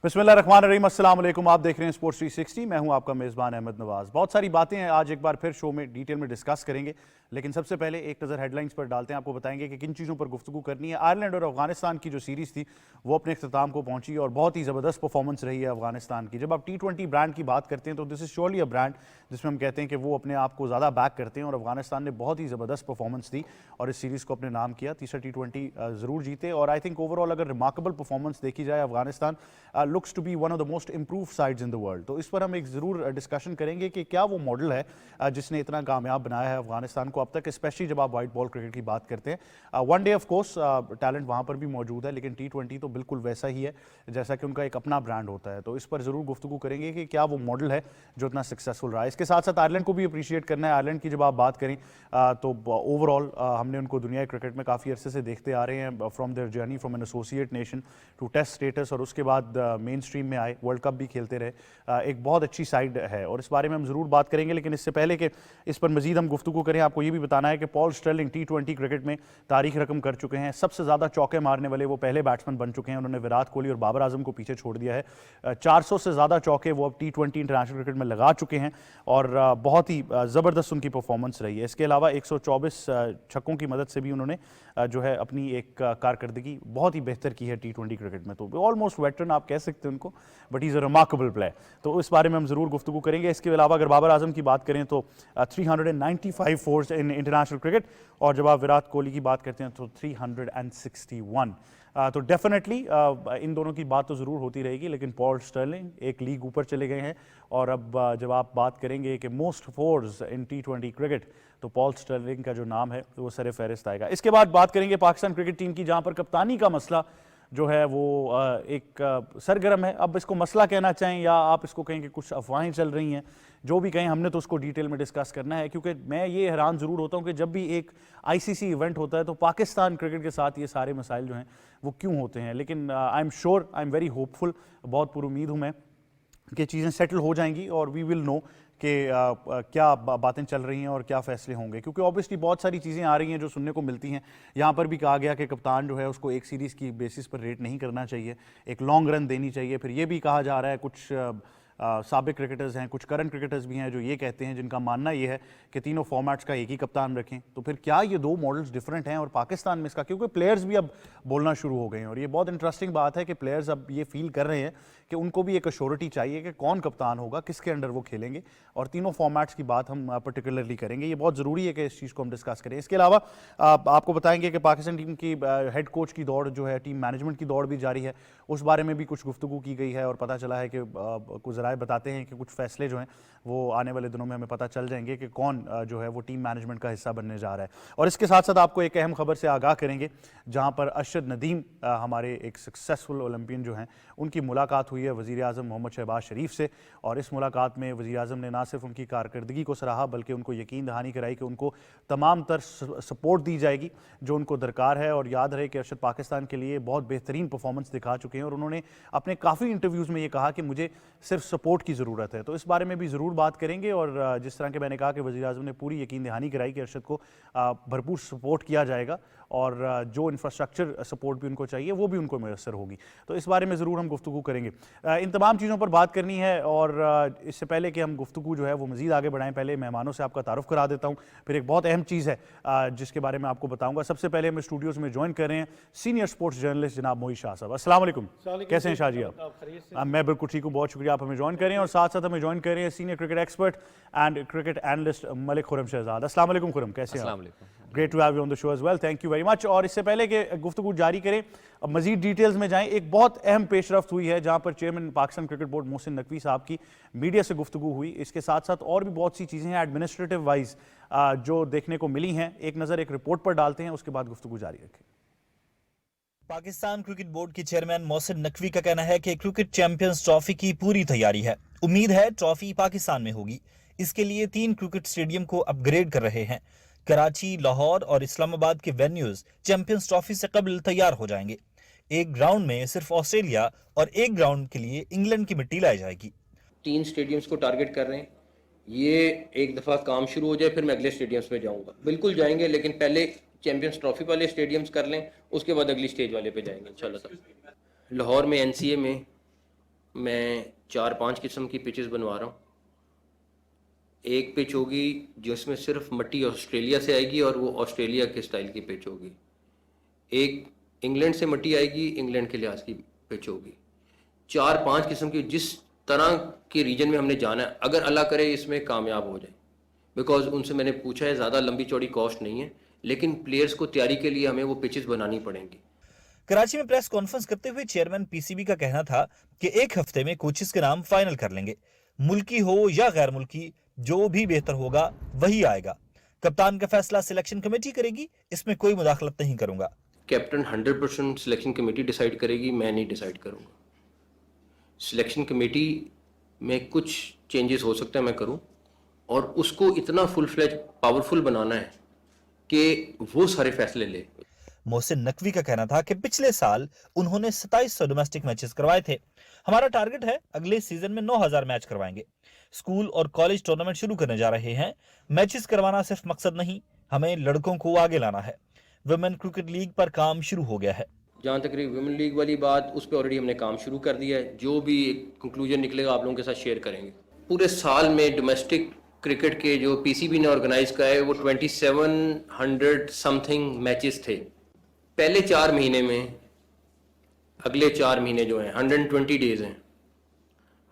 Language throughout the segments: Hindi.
बिस्मिल्लाहिर्रहमानिर्रहीम, अस्सलाम वालेकुम। आप देख रहे हैं स्पोर्ट्स 360। मैं हूं आपका मेज़बान अहमद नवाज़। बहुत सारी बातें हैं, आज एक बार फिर शो में डिटेल में डिस्कस करेंगे, लेकिन सबसे पहले एक नज़र हेडलाइंस पर डालते हैं। आपको बताएंगे कि किन चीज़ों पर गुफ्तगू करनी है। आयरलैंड और अफगानिस्तान की जो सीरीज़ थी वो अपने अख्ताम को पहुंची और बहुत ही ज़बरदस्त परफॉर्मेंस रही है अफगानिस्तान की। जब आप T20 ब्रांड की बात करते हैं तो this is surely a brand जिसमें हम कहते हैं कि वो अपने आप को ज़्यादा बैक करते हैं, और अफगानिस्तान ने बहुत ही ज़बरदस्त परफॉर्मेंस दी और इस सीरीज़ को अपने नाम किया। तीसरा T20 ज़रूर जीते, और आई थिंक ओवरऑल अगर रिमार्केबल परफॉर्मेंस देखी जाए, Afghanistan looks to be one of the most improve sides in the world. तो इस पर हम एक ज़रूर डिस्कशन करेंगे कि क्या वो मॉडल है जिसने इतना कामयाब बनाया है अफगानिस्तान को अब तक, स्पेशली जब आप वाइट बॉल क्रिकेट की बात करते हैं। One day of course talent वहाँ पर भी मौजूद है, लेकिन T20 तो बिल्कुल वैसा ही है जैसा कि उनका एक अपना ब्रांड होता है। तो इस पर ज़रूर गुफ्तगू करेंगे कि क्या वो मॉडल है जो इतना सक्सेसफुल रहा है। इसके साथ साथ आयरलैंड को भी अप्रिशिएट करना है। आयरलैंड की जब आप बात करें तो ओवरऑल हमने उनको दुनिया क्रिकेट में काफ़ी अरसे से देखते आ रहे हैं, from their journey from an associate nation to test status, और उसके बाद मेन स्ट्रीम में आए, वर्ल्ड कप भी खेलते रहे। एक बहुत अच्छी साइड है और इस बारे में हम ज़रूर बात करेंगे। लेकिन इससे पहले कि इस पर मजीद हम गुफ्तगू करें, आपको ये भी बताना है कि पॉल स्टर्लिंग T20 क्रिकेट में तारीख रकम कर चुके हैं। सबसे ज़्यादा चौके मारने वाले वो पहले बैट्समैन बन चुके हैं। उन्होंने विराट कोहली और बाबर आजम को पीछे छोड़ दिया है। 400 से ज़्यादा चौके वो अब T20 इंटरनेशनल क्रिकेट में लगा चुके हैं और बहुत ही ज़बरदस्त उनकी परफॉर्मेंस रही है। इसके अलावा 124 छक्कों की मदद से भी उन्होंने जो है अपनी एक कारकर्दगी बहुत ही बेहतर की है T20 क्रिकेट में। तो ऑलमोस्ट वेटरन आप कह सकते हैं उनको, but is a remarkable play. तो इस बारे में हम ज़रूर गुफ्तगू करेंगे। इसके अलावा अगर बाबर आजम की बात करें तो 395 फोर्स इन इंटरनेशनल क्रिकेट, और जब आप विराट कोहली की बात करते हैं तो 361। तो डेफिनेटली इन दोनों की बात तो ज़रूर होती रहेगी, लेकिन पॉल स्टर्लिंग एक लीग ऊपर चले गए हैं। और अब जब आप बात करेंगे कि most force in T20 cricket, तो पॉल स्टर्लिंग का जो नाम है वो सर फहरिस्त आएगा। इसके बाद बात करेंगे पाकिस्तान क्रिकेट टीम की, जहाँ पर कप्तानी का मसला जो है वो एक सरगर्म है। अब इसको मसला कहना चाहें या आप इसको कहें कि कुछ अफवाहें चल रही हैं, जो भी कहें, हमने तो उसको डिटेल में डिस्कस करना है। क्योंकि मैं ये हैरान ज़रूर होता हूँ कि जब भी एक ICC इवेंट होता है तो पाकिस्तान क्रिकेट के साथ ये सारे मसाइल जो हैं वो क्यों होते हैं। लेकिन I am sure, I am very hopeful, बहुत पूरी उम्मीद हूँ मैं कि चीज़ें सेटल हो जाएंगी और वी विल नो कि क्या बातें चल रही हैं और क्या फैसले होंगे। क्योंकि ऑब्वियसली बहुत सारी चीज़ें आ रही हैं जो सुनने को मिलती हैं। यहाँ पर भी कहा गया कि कप्तान जो है उसको एक सीरीज़ की बेसिस पर रेट नहीं करना चाहिए, एक लॉन्ग रन देनी चाहिए। फिर ये भी कहा जा रहा है, कुछ साबिक क्रिकेटर्स हैं, कुछ करंट क्रिकेटर्स भी हैं जो ये कहते हैं, जिनका मानना ये है कि तीनों फॉर्मेट्स का एक ही कप्तान रखें। तो फिर क्या ये दो मॉडल्स डिफरेंट हैं और पाकिस्तान में इसका, क्योंकि प्लेयर्स भी अब बोलना शुरू हो गए हैं और ये बहुत इंटरेस्टिंग बात है कि प्लेयर्स अब ये फील कर रहे हैं कि उनको भी एक अश्योरिटी चाहिए कि कौन कप्तान होगा, किसके अंडर वो खेलेंगे, और तीनों फॉर्मेट्स की बात हम पर्टिकुलरली करेंगे। ये बहुत ज़रूरी है कि इस चीज़ को हम डिस्कस करें। इसके अलावा आपको बताएंगे कि पाकिस्तान टीम की हेड कोच की दौड़ जो है, टीम मैनेजमेंट की दौड़ भी जारी है, उस बारे में भी कुछ गुफ्तगू की गई है और पता चला है कि कुछ ज़राए बताते हैं कि कुछ फैसले जो हैं वो आने वाले दिनों में हमें पता चल जाएंगे कि कौन जो है वो टीम मैनेजमेंट का हिस्सा बनने जा रहा है। और इसके साथ साथ आपको एक अहम खबर से आगाह करेंगे, जहां पर अरशद नदीम हमारे एक सक्सेसफुल ओलंपियन जो हैं, उनकी मुलाकात हुई है वज़ीर आज़म मोहम्मद शहबाज शरीफ से। और इस मुलाकात में वज़ीर आज़म ने ना सिर्फ उनकी कारकर्दगी को सराहा, बल्कि उनको यकीन दहानी कराई कि उनको तमाम तर सपोर्ट दी जाएगी जो उनको दरकार है। और याद रहे कि अरशद पाकिस्तान के लिए बहुत बेहतरीन परफॉर्मेंस दिखा चुके हैं और उन्होंने अपने काफ़ी इंटरव्यूज़ में ये कहा कि मुझे सिर्फ सपोर्ट की ज़रूरत है। तो इस बारे में भी ज़रूर बात करेंगे। और जिस तरह के मैंने कहा कि वज़ीर आज़म ने पूरी यकीन दहानी कराई कि अरशद को भरपूर सपोर्ट किया जाएगा और जो इंफ्रास्ट्रक्चर सपोर्ट भी उनको चाहिए वो भी उनको मैसर होगी। तो इस बारे में ज़रूर हम गुफ्तगू करेंगे। इन तमाम चीज़ों पर बात करनी है। और इससे पहले कि हम गुफ्तगू जो है वो मज़ीद आगे बढ़ाएं, पहले मेहमानों से आपका तारुफ करा देता हूँ। फिर एक बहुत अहम चीज़ है जिसके बारे में आपको बताऊँगा। सबसे पहले हमें स्टूडियोज़ में ज्वाइन कर रहे हैं सीनियर स्पोर्ट्स जर्नलिस्ट जनाब मोहित शाह साहब। अस्सलाम वालेकुम, कैसे हैं शाह जी आप? मैं बिल्कुल ठीक हूँ, बहुत शुक्रिया आप हमें ज्वाइन करें। और साथ साथ हमें ज्वाइन कर रहे हैं senior cricket expert and cricket analyst Malik Khurram Shahzad. अस्सलाम वालेकुम खुरम, कैसे हैं आप? Great to have you on the show as well, thank you very much. और इससे पहले कि गुफ्तगू जारी करें, अब मजीद डिटेल्स में जाएं, एक बहुत अहम पेशरफ्त हुई है जहां पर chairman Pakistan cricket board Mohsin Naqvi साहब की मीडिया से गुफ्तगू हुई। इसके साथ साथ और भी बहुत सी चीज़ें हैं एडमिनिस्ट्रेटिव वाइज जो देखने को मिली हैं। एक नज़र एक रिपोर्ट पर डालते हैं, उसके बाद गुफ्तगू जारी रखें। पाकिस्तान क्रिकेट बोर्ड के चेयरमैन मोहसिन नकवी का कहना है कि क्रिकेट चैंपियंस ट्रॉफी की पूरी तैयारी है। उम्मीद है ट्रॉफी पाकिस्तान में होगी। इसके लिए 3 क्रिकेट स्टेडियम को अपग्रेड कर रहे हैं। कराची, लाहौर और इस्लामाबाद के वेन्यूज चैंपियंस ट्रॉफी से कबल तैयार हो जाएंगे। एक ग्राउंड में सिर्फ ऑस्ट्रेलिया और एक ग्राउंड के लिए इंग्लैंड की मिट्टी लाई जाएगी। 3 स्टेडियम्स को टारगेट कर रहे हैं। ये एक दफ़ा काम शुरू हो जाए फिर मैं अगले स्टेडियम्स पे जाऊंगा। बिल्कुल जाएंगे, लेकिन पहले चैंपियंस ट्रॉफी वाले स्टेडियम्स कर लें, उसके बाद अगली स्टेज वाले पे जाएंगे इंशाल्लाह। लाहौर में NCA में मैं 4-5 किस्म की पिचेस बनवा रहा हूँ। एक पिच होगी जिसमें सिर्फ मिट्टी ऑस्ट्रेलिया से आएगी और वो ऑस्ट्रेलिया के स्टाइल की पिच होगी। एक इंग्लैंड से मिट्टी आएगी, इंग्लैंड के लिहाज की पिच होगी। 4-5 किस्म की, जिस तरह के रीजन में हमने जाना है, अगर अल्लाह करे इसमें कामयाब हो जाए, बिकॉज उनसे मैंने पूछा है, ज़्यादा लंबी चौड़ी कॉस्ट नहीं है, लेकिन प्लेयर्स को तैयारी के लिए हमें वो पिचेस बनानी पड़ेंगी। कराची में प्रेस कॉन्फ्रेंस करते हुए चेयरमैन पीसीबी का कहना था कि एक हफ्ते में कोचेस के नाम फाइनल कर लेंगे। मुल्की हो या गैर मुल्की, जो भी बेहतर होगा वही आएगा। कप्तान का फैसला सिलेक्शन कमेटी करेगी, इसमें कोई मुदाखलत नहीं करूंगा। कैप्टन 100% सिलेक्शन कमेटी डिसाइड करेगी, मैं नहीं डिसाइड करूँगा। सिलेक्शन कमेटी में कुछ चेंजेस हो सकता है मैं करूँ, और उसको इतना फुल फ्लेज पावरफुल बनाना है कि वो सारे फैसले ले। मोहसिन नकवी का कहना था कि पिछले साल उन्होंने 2700 डोमेस्टिक मैचेस करवाए थे। हमारा टारगेट है अगले सीजन में 9000 मैच करवाएंगे। स्कूल और कॉलेज टूर्नामेंट शुरू करने जा रहे हैं। मैचेस करवाना सिर्फ मकसद नहीं, हमें लड़कों को आगे लाना है। वुमेन क्रिकेट लीग पर काम शुरू हो गया है। जहाँ तक रही वुमेन लीग वाली बात, उस पर ऑलरेडी हमने काम शुरू कर दिया है। जो भी कंक्लूजन निकलेगा आप लोगों के साथ शेयर करेंगे। पूरे साल में डोमेस्टिक क्रिकेट के जो पीसीबी ने ऑर्गेनाइज किया है वो 2700 समथिंग मैचेस थे पहले 4 महीने में। अगले 4 महीने जो हैं 120 डेज हैं,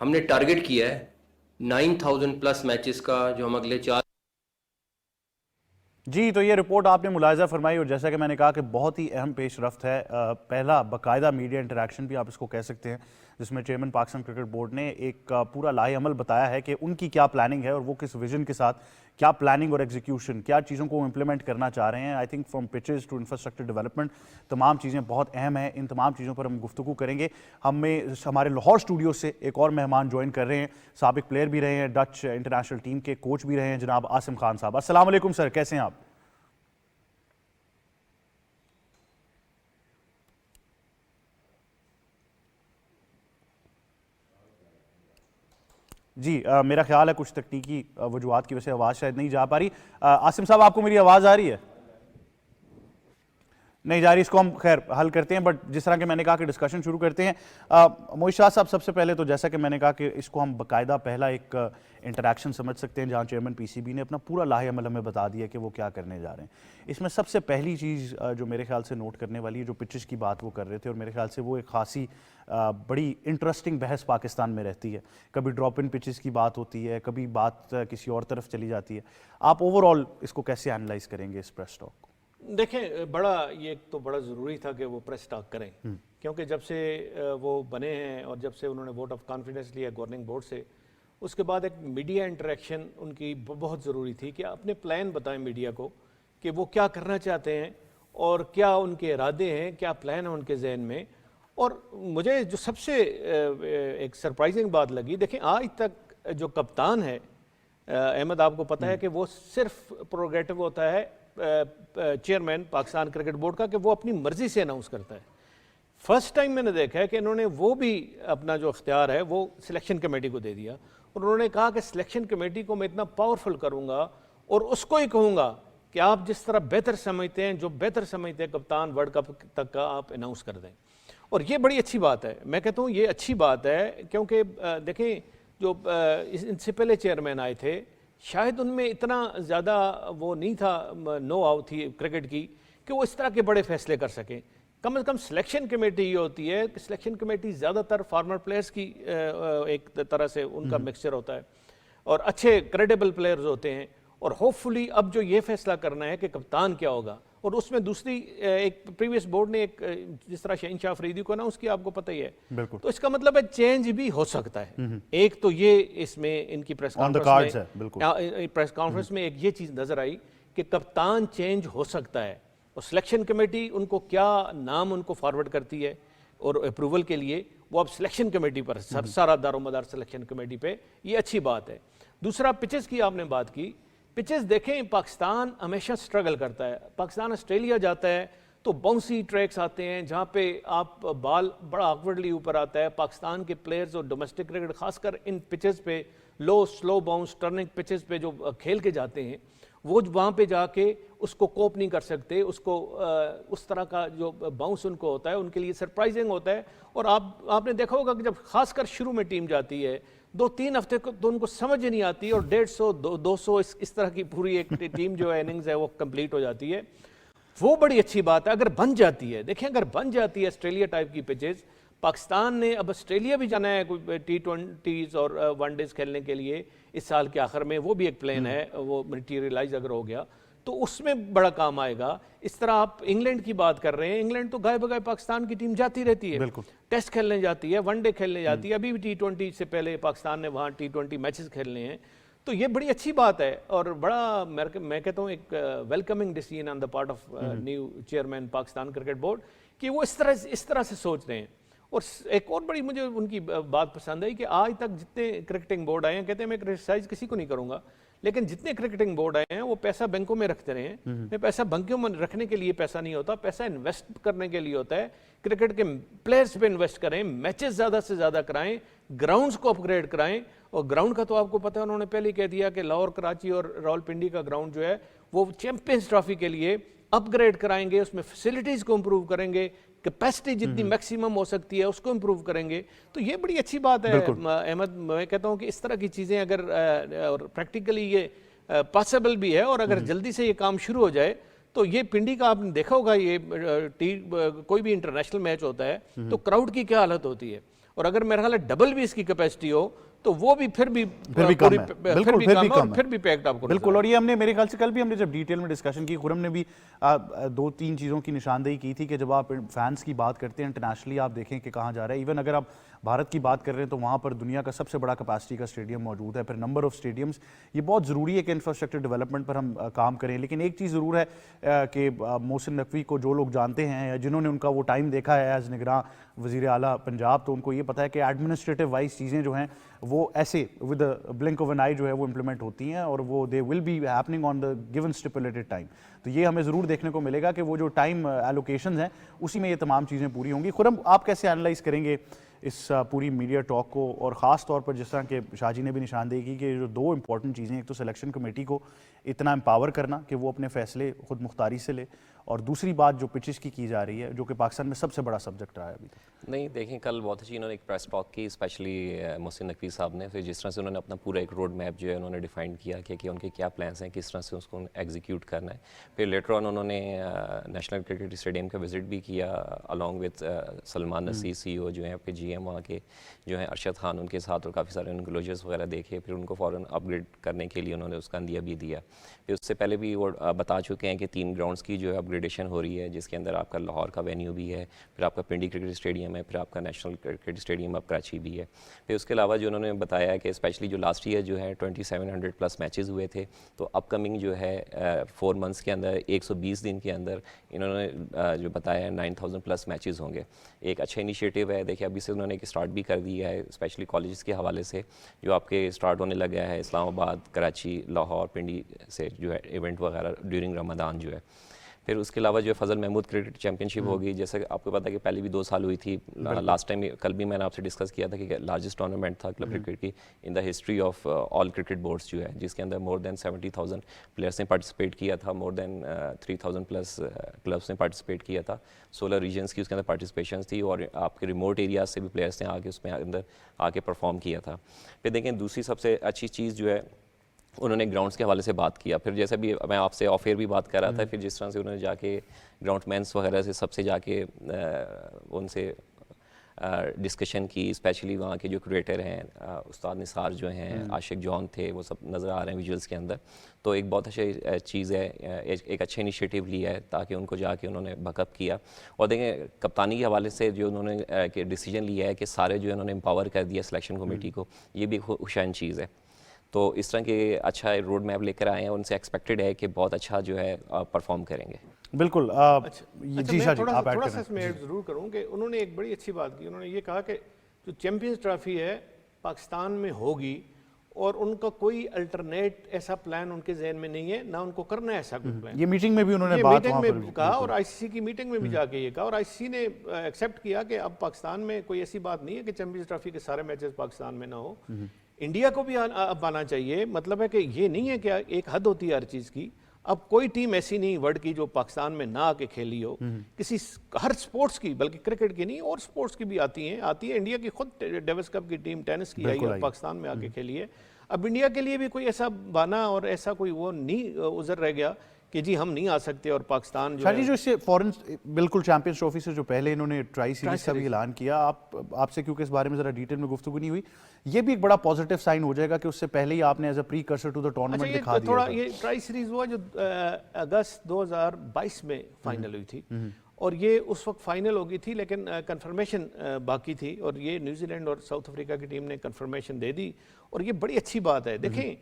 हमने टारगेट किया है 9000 प्लस मैचेस का, जो हम अगले 4। जी, तो ये रिपोर्ट आपने मुलाहिजा फरमाई और जैसा कि मैंने कहा कि बहुत ही अहम पेशरफ्त है। पहला बाकायदा मीडिया इंटरेक्शन भी आप इसको कह सकते हैं, जिसमें चेयरमैन पाकिस्तान क्रिकेट बोर्ड ने एक पूरा लाहे अमल बताया है कि उनकी क्या प्लानिंग है और वो किस विजन के साथ क्या प्लानिंग और एग्जीक्यूशन, क्या चीज़ों को इम्प्लीमेंट करना चाह रहे हैं। I think from pitches to infrastructure development, तमाम चीज़ें बहुत अहम हैं। इन तमाम चीज़ों पर हम गुफ्तगू करेंगे। हमारे लाहौर स्टूडियो से एक और मेहमान ज्वाइन कर रहे हैं, साबिक प्लेयर भी रहे हैं, डच इंटरनेशनल टीम के कोच भी रहे हैं, जनाब आसिम खान साहब। अस्सलाम वालेकुम सर, कैसे हैं आप? जी, मेरा ख्याल है कुछ तकनीकी वजूहात की वजह से आवाज़ शायद नहीं जा पा रही। आसिम साहब, आपको मेरी आवाज़ आ रही है? नहीं जा रही, इसको हम खैर हल करते हैं, बट जिस तरह के मैंने कहा कि डिस्कशन शुरू करते हैं। मोहित शाह साहब, सबसे पहले तो जैसा कि मैंने कहा कि इसको हम बाकायदा पहला एक इंटरेक्शन समझ सकते हैं, जहां चेयरमैन पीसीबी ने अपना पूरा लाहे अमल हमें बता दिया कि वो क्या करने जा रहे हैं। इसमें सबसे पहली चीज़ जो मेरे ख्याल से नोट करने वाली है, जो पिचेस की बात वो कर रहे थे, और मेरे ख्याल से वो एक खासी बड़ी इंटरेस्टिंग बहस पाकिस्तान में रहती है। कभी ड्रॉप इन पिचेस की बात होती है, कभी बात किसी और तरफ चली जाती है। आप ओवरऑल इसको कैसे एनालाइज करेंगे इस प्रेस टॉक को? देखें, ये तो बड़ा ज़रूरी था कि वो प्रेस टॉक करें, क्योंकि जब से वो बने हैं और जब से उन्होंने वोट ऑफ कॉन्फिडेंस लिया गवर्निंग बोर्ड से, उसके बाद एक मीडिया इंटरेक्शन उनकी बहुत ज़रूरी थी कि अपने प्लान बताएं मीडिया को कि वो क्या करना चाहते हैं और क्या उनके इरादे हैं, क्या प्लान है उनके जहन में। और मुझे जो सबसे एक सरप्राइजिंग बात लगी, देखें आज तक जो कप्तान है अहमद, आपको पता है कि वो सिर्फ प्रोग्रेटिव होता है चेयरमैन पाकिस्तान क्रिकेट बोर्ड का, कि वो अपनी मर्जी से अनाउंस करता है। फर्स्ट टाइम मैंने देखा है कि इन्होंने वो भी अपना जो इख्तियार है वो सिलेक्शन कमेटी को दे दिया, और उन्होंने कहा कि सिलेक्शन कमेटी को मैं इतना पावरफुल करूंगा और उसको ही कहूंगा कि आप जिस तरह बेहतर समझते हैं, जो बेहतर समझते हैं कप्तान, वर्ल्ड कप तक का आप अनाउंस कर दें। और ये बड़ी अच्छी बात है, मैं कहता हूँ ये अच्छी बात है, क्योंकि देखें जो इनसे पहले चेयरमैन आए थे, शायद उनमें इतना ज़्यादा वो नहीं था, नो हाउ थी क्रिकेट की, कि वो इस तरह के बड़े फैसले कर सकें। कम से कम सिलेक्शन कमेटी ये होती है कि सिलेक्शन कमेटी ज़्यादातर फार्मर प्लेयर्स की एक तरह से उनका मिक्सचर होता है और अच्छे क्रेडिबल प्लेयर्स होते हैं। और होपफुली अब जो ये फैसला करना है कि कप्तान क्या होगा, और उसमें दूसरी एक प्रीवियस बोर्ड ने एक जिस तरह शहीन शाह अफरीदी को ना, उसकी आपको पता ही है, तो इसका मतलब है चेंज भी हो सकता है। एक तो ये इसमें इनकी प्रेस कॉन्फ्रेंस में एक ये चीज नजर आई कि कप्तान चेंज हो सकता है, और सिलेक्शन कमेटी उनको क्या नाम उनको फॉरवर्ड करती है और अप्रूवल के लिए, वो अब सिलेक्शन कमेटी पर सारा दारोमदार सिलेक्शन कमेटी पे, ये अच्छी बात है। दूसरा, पिचेस की आपने बात की। पिचेस देखें, पाकिस्तान हमेशा स्ट्रगल करता है। पाकिस्तान ऑस्ट्रेलिया जाता है तो बाउंसी ट्रैक्स आते हैं जहाँ पे आप बॉल बड़ा ऑकवर्डली ऊपर आता है। पाकिस्तान के प्लेयर्स और डोमेस्टिक क्रिकेट खासकर इन पिचेस पे, लो स्लो बाउंस टर्निंग पिचेस पे जो खेल के जाते हैं, वो वहाँ पे जाके उसको कोप नहीं कर सकते, उसको उस तरह का जो बाउंस उनको होता है उनके लिए सरप्राइजिंग होता है। और आपने देखा होगा कि जब खासकर शुरू में टीम जाती है 2-3 हफ्ते को तो उनको समझ ही नहीं आती, और 150-200 इस तरह की पूरी एक टीम जो है इनिंग्स है वो कंप्लीट हो जाती है। वो बड़ी अच्छी बात है अगर बन जाती है। देखिए अगर बन जाती है ऑस्ट्रेलिया टाइप की पिचेस, पाकिस्तान ने अब ऑस्ट्रेलिया भी जाना है कोई T20s और वनडेज खेलने के लिए इस साल के आखिर में, वो भी एक प्लान है, वो मटीरियलाइज अगर हो गया तो उसमें बड़ा काम आएगा। इस तरह आप इंग्लैंड की बात कर रहे हैं, इंग्लैंड तो गाय बगाए पाकिस्तान की टीम जाती रहती है, टेस्ट खेलने जाती है, वनडे खेलने जाती है, अभी भी T20 से पहले पाकिस्तान ने वहाँ T20 मैचेस खेलने हैं। तो ये बड़ी अच्छी बात है और बड़ा मैं कहता हूँ एक welcoming decision on the part of new chairman Pakistan cricket board कि वो इस तरह से सोच रहे हैं। और एक और बड़ी मुझे उनकी बात पसंद आई कि आज तक जितने क्रिकेटिंग बोर्ड आए हैं, कहते हैं मैं क्रिटिसाइज किसी को नहीं करूंगा, लेकिन जितने क्रिकेटिंग बोर्ड आए हैं वो पैसा बैंकों में रखते रहे हैं। मैं पैसा बैंकों में रखने के लिए पैसा नहीं होता, पैसा इन्वेस्ट करने के लिए होता है। क्रिकेट के प्लेयर्स पे इन्वेस्ट करें, मैचेस ज़्यादा से ज़्यादा कराएं, ग्राउंड्स को अपग्रेड कराएं। और ग्राउंड का तो आपको पता है उन्होंने पहले ही कह दिया कि लाहौर, कराची और रावलपिंडी का ग्राउंड जो है वो चैंपियंस ट्रॉफी के लिए अपग्रेड कराएंगे, उसमें फैसिलिटीज़ को इम्प्रूव करेंगे, कैपेसिटी जितनी मैक्सिमम हो सकती है उसको इम्प्रूव करेंगे। तो ये बड़ी अच्छी बात है अहमद। मैं कहता हूँ कि इस तरह की चीज़ें अगर और प्रैक्टिकली ये पॉसिबल भी है और अगर जल्दी से ये काम शुरू हो जाए तो ये पिंडी का आपने देखा होगा, ये कोई भी इंटरनेशनल मैच होता है तो क्राउड की क्या हालत होती है, और अगर मेरा ख्याल है डबल भी इसकी कैपेसिटी हो तो वो भी फिर भी कम है, फिर भी पैक्ड आपको बिल्कुल। और ये हमने मेरे ख्याल से कल भी हमने जब डिटेल में डिस्कशन की, खुरम ने भी 2-3 चीज़ों की निशानदेही की थी कि जब आप फैंस की बात करते हैं इंटरनेशनली आप देखें कि कहाँ जा रहा है। इवन अगर आप भारत की बात कर रहे हैं तो वहाँ पर दुनिया का सबसे बड़ा कैपेसिटी का स्टेडियम मौजूद है। फिर नंबर ऑफ स्टेडियम्स, ये बहुत ज़रूरी है कि इंफ्रास्ट्रक्चर डेवलपमेंट पर हम काम करें। लेकिन एक चीज़ ज़रूर है कि मोहसिन नकवी को जो लोग जानते हैं या जिन्होंने उनका वो टाइम देखा है एज निगरां वज़ीर आला पंजाब, तो उनको ये पता है कि एडमिनिस्ट्रेटिव वाइज चीज़ें जो हैं वो ऐसे विद ब्लिंक ऑफ एन आई जो है वो इम्प्लीमेंट होती हैं और वो they will be happening on the given stipulated time. तो ये हमें ज़रूर देखने को मिलेगा कि वो जो टाइम एलोकेशंस हैं उसी में ये तमाम चीज़ें पूरी होंगी। खुरम, आप कैसे एनालाइज करेंगे इस पूरी मीडिया टॉक को, और ख़ास तौर पर जिस तरह के शाहजी ने भी निशानदेही की कि जो 2 इंपॉर्टेंट चीज़ें, एक तो सिलेक्शन कमेटी को इतना एम्पावर करना कि वो अपने फैसले खुद मुख्तारी से ले, और दूसरी बात जो पिचेस की जा रही है जो कि पाकिस्तान में सबसे बड़ा सब्जेक्ट रहा है अभी तक। नहीं देखें, कल बहुत अच्छी इन्होंने एक प्रेस टॉक की, स्पेशली मोहसिन नकवी साहब ने। फिर जिस तरह से उन्होंने अपना पूरा एक रोड मैप जो है उन्होंने डिफाइन किया कि उनके क्या प्लान्स हैं, किस तरह से उसको एग्जीक्यूट करना है। फिर लेटर ऑन उन्होंने नेशनल क्रिकेट स्टेडियम का विजिट भी किया along with Salman Nasir CEO जो हैं आपके GM वहाँ के जो हैं अरशद खान उनके साथ, और काफ़ी सारे इनक्लोजर्स वगैरह देखे। फिर उनको फ़ौरन अपग्रेड करने के लिए उन्होंने उसका अंदिया भी दिया। फिर उससे पहले भी वो बता चुके हैं कि 3 ग्राउंड्स की जो है अपग्रेडेशन हो रही है, जिसके अंदर आपका लाहौर का वेन्यू भी है, फिर आपका पिंडी क्रिकेट स्टेडियम है, फिर आपका नेशनल क्रिकेट स्टेडियम अब कराची भी है। फिर उसके अलावा जो उन्होंने बताया है कि स्पेशली जो लास्ट ईयर जो है 2700+ मैचेस हुए थे, तो अपकमिंग जो है 4 मंथ्स के अंदर 120 दिन के अंदर इन्होंने जो बताया 9000+ मैचेस होंगे। एक अच्छा इनिशिएटिव है। देखिए अभी से उन्होंने एक स्टार्ट भी कर दिया है, स्पेशली कॉलेजेस के हवाले से जो आपके स्टार्ट होने लगा है इस्लामाबाद, कराची, लाहौर, पिंडी से जो है इवेंट वगैरह ड्यूरिंग रमज़ान जो है। फिर उसके अलावा जो फजल महमूद क्रिकेट चैंपियनशिप होगी, जैसे कि आपको पता है कि पहले भी 2 साल हुई थी। लास्ट टाइम कल भी मैंने आपसे डिस्कस किया था कि लार्जेस्ट टूर्नामेंट था क्लब क्रिकेट की in the history of all cricket boards जो है, जिसके अंदर मोर देन 70,000 प्लेयर्स ने पार्टिसिपेट किया था, मोर देन 3000+ क्लब्स ने पार्टिसिपेट किया था। 16 रीजन्स की उसके अंदर पार्टिसिपेशन थी और आपके रिमोट एरियाज से भी प्लेयर्स ने आके उसमें अंदर आके परफॉर्म किया था। फिर देखें दूसरी सबसे अच्छी चीज़ जो है उन्होंने ग्राउंड्स के हवाले से बात किया। फिर जैसे भी मैं आपसे ऑफ एयर भी बात कर रहा था, फिर जिस तरह से उन्होंने जाके ग्राउंड मैंस वगैरह से सबसे जाके उनसे डिस्कशन की, स्पेशली वहाँ के जो क्रिएटर हैं उस्ताद निसार जो हैं, आशिक जॉन थे, वो सब नज़र आ रहे हैं विजुअल्स के अंदर। तो एक बहुत अच्छी चीज़ है, एक अच्छा इनिशिएटिव लिया है ताकि उनको जाके उन्होंने बकअप किया। और देखें कप्तानी के हवाले से जो उन्होंने डिसीजन लिया है कि सारे जो है उन्होंने एम्पावर कर दिया सिलेक्शन कमेटी को, ये भी एक खुशाइन चीज़ है। तो इस तरह के अच्छा रोड मैप लेकर आए हैं, उनसे एक्सपेक्टेड है कि बहुत अच्छा जो है परफॉर्म करेंगे। बिल्कुल। जी शाह जी, आप ऐड थोड़ा करें। सा मैं ऐड ज़रूर करूँ कि उन्होंने एक बड़ी अच्छी बात की। उन्होंने ये कहा कि जो चैंपियंस ट्रॉफी है पाकिस्तान में होगी और उनका कोई अल्टरनेट ऐसा प्लान उनके जहन में नहीं है, ना उनको करना है ऐसा कोई प्लान। ये मीटिंग में भी उन्होंने ये बात मीटिंग वहाँ पर में कहा और ICC की मीटिंग में भी जाके ये कहा, और ICC ने एक्सेप्ट किया कि अब पाकिस्तान में कोई ऐसी बात नहीं है कि चैंपियंस ट्रॉफी के सारे मैचेस पाकिस्तान में ना हो। इंडिया को भी अब आना चाहिए। मतलब है कि ये नहीं है कि एक हद होती है हर चीज़ की। अब कोई टीम ऐसी नहीं वर्ल्ड की जो पाकिस्तान में ना आके खेली हो, किसी हर स्पोर्ट्स की, बल्कि क्रिकेट की नहीं और स्पोर्ट्स की भी आती है। इंडिया की खुद डेविस कप की टीम टेनिस की आई और पाकिस्तान में आके खेली है। अब इंडिया के लिए भी कोई ऐसा बहाना और ऐसा कोई वो नहीं उजर रह गया कि जी हम नहीं आ सकते और पाकिस्तान जो है जो इससे फॉरेन बिल्कुल चैंपियंस ट्रॉफी से जो पहले इन्होंने ट्राई सीरीज का भी ऐलान किया, आपसे क्योंकि इस बारे में जरा डिटेल में गुफ्तगू नहीं हुई, ये भी एक बड़ा पॉजिटिव साइन हो जाएगा कि उससे पहले ही आपने as a precursor to the tournament दिखा दिया। थोड़ा ये ट्राई सीरीज हुआ जो अगस्त 2022 में फाइनल हुई थी और ये उस वक्त फाइनल हो गई थी, लेकिन कंफर्मेशन बाकी थी और ये न्यूजीलैंड और साउथ अफ्रीका की टीम ने कंफर्मेशन दे दी और ये बड़ी अच्छी बात है। देखें,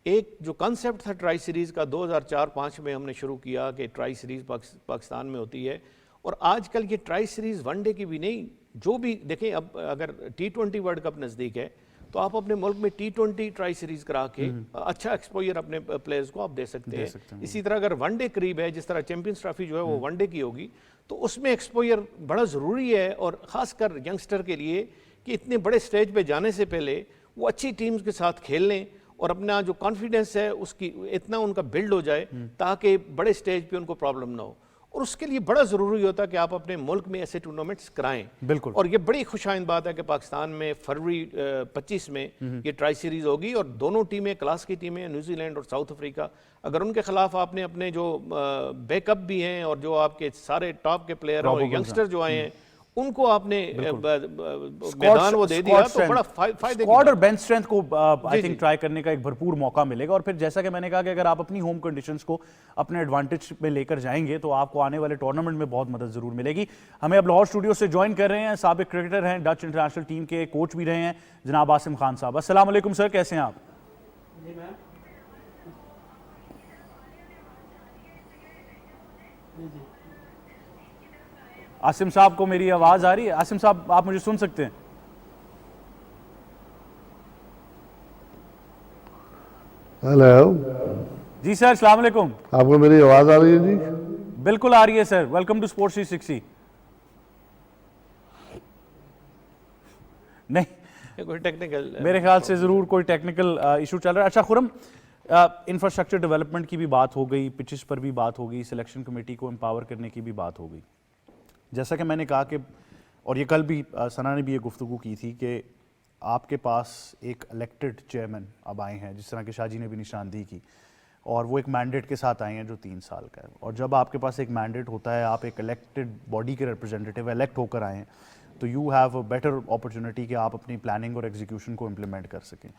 एक जो कॉन्सेप्ट था ट्राई सीरीज़ का 2004-05 में हमने शुरू किया कि ट्राई सीरीज़ पाकिस्तान में होती है और आजकल ये ट्राई सीरीज़ वनडे की भी नहीं, जो भी देखें, अब अगर T20 वर्ल्ड कप नज़दीक है तो आप अपने मुल्क में T20 ट्राई सीरीज़ करा के अच्छा एक्सपोजर अपने प्लेयर्स को आप दे सकते हैं। इसी तरह अगर वनडे करीब है, जिस तरह चैंपियंस ट्रॉफी जो है वो वनडे की होगी, तो उसमें एक्सपोजर बड़ा ज़रूरी है और ख़ासकर यंगस्टर के लिए कि इतने बड़े स्टेज पे जाने से पहले वो अच्छी टीम्स के साथ खेल लें और अपना जो कॉन्फिडेंस है उसकी इतना उनका बिल्ड हो जाए ताकि बड़े स्टेज पे उनको प्रॉब्लम ना हो। और उसके लिए बड़ा ज़रूरी होता है कि आप अपने मुल्क में ऐसे टूर्नामेंट्स कराएं। बिल्कुल। और ये बड़ी खुशाइंद बात है कि पाकिस्तान में फरवरी 25 में ये ट्राई सीरीज होगी और दोनों टीमें क्लास की टीमें, न्यूजीलैंड और साउथ अफ्रीका, अगर उनके खिलाफ आपने अपने जो बैकअप भी हैं और जो आपके सारे टॉप के प्लेयर और यंगस्टर जो आए हैं उनको आपने मैदान वो दे दिया तो बड़ा फायदे स्क्वाड और बेंच स्ट्रेंथ को आई थिंक ट्राई करने का एक भरपूर मौका मिलेगा। और फिर जैसा कि मैंने कहा कि अगर आप अपनी होम कंडीशंस को अपने एडवांटेज में लेकर जाएंगे तो आपको आने वाले टूर्नामेंट में बहुत मदद जरूर मिलेगी। हमें अब लाहौर स्टूडियो से ज्वाइन कर रहे हैं साबिक क्रिकेटर हैं, डच इंटरनेशनल टीम के कोच भी रहे हैं, जनाब आसिम खान साहब। अस्सलाम वालेकुम सर, कैसे हैं आप? आसिम साहब को मेरी आवाज आ रही है? आसिम साहब, आप मुझे सुन सकते हैं? हेलो जी सर, अस्सलाम वालेकुम। आपको मेरी आवाज आ रही है जी? बिल्कुल आ रही है सर। Welcome to sports 360। नहीं, कोई टेक्निकल मेरे ख्याल से जरूर कोई टेक्निकल इशू चल रहा है। अच्छा खुरम, इंफ्रास्ट्रक्चर डेवलपमेंट की भी बात हो गई, पिचेस पर भी बात हो गई, सिलेक्शन कमेटी को एम्पावर करने की भी बात हो गई। जैसा कि मैंने कहा कि, और ये कल भी सना ने भी ये गुफ्तगू की थी कि आपके पास एक इलेक्टेड चेयरमैन अब आए हैं, जिस तरह के शाहजी ने भी निशानदेही की, और वो एक मैंडेट के साथ आए हैं जो 3 साल का है। और जब आपके पास एक मैंडेट होता है, आप एक इलेक्टेड बॉडी के रिप्रेजेंटेटिव इलेक्ट होकर आए हैं, तो you have a better opportunity कि आप अपनी प्लानिंग और एग्जीक्यूशन को इम्प्लीमेंट कर सकें।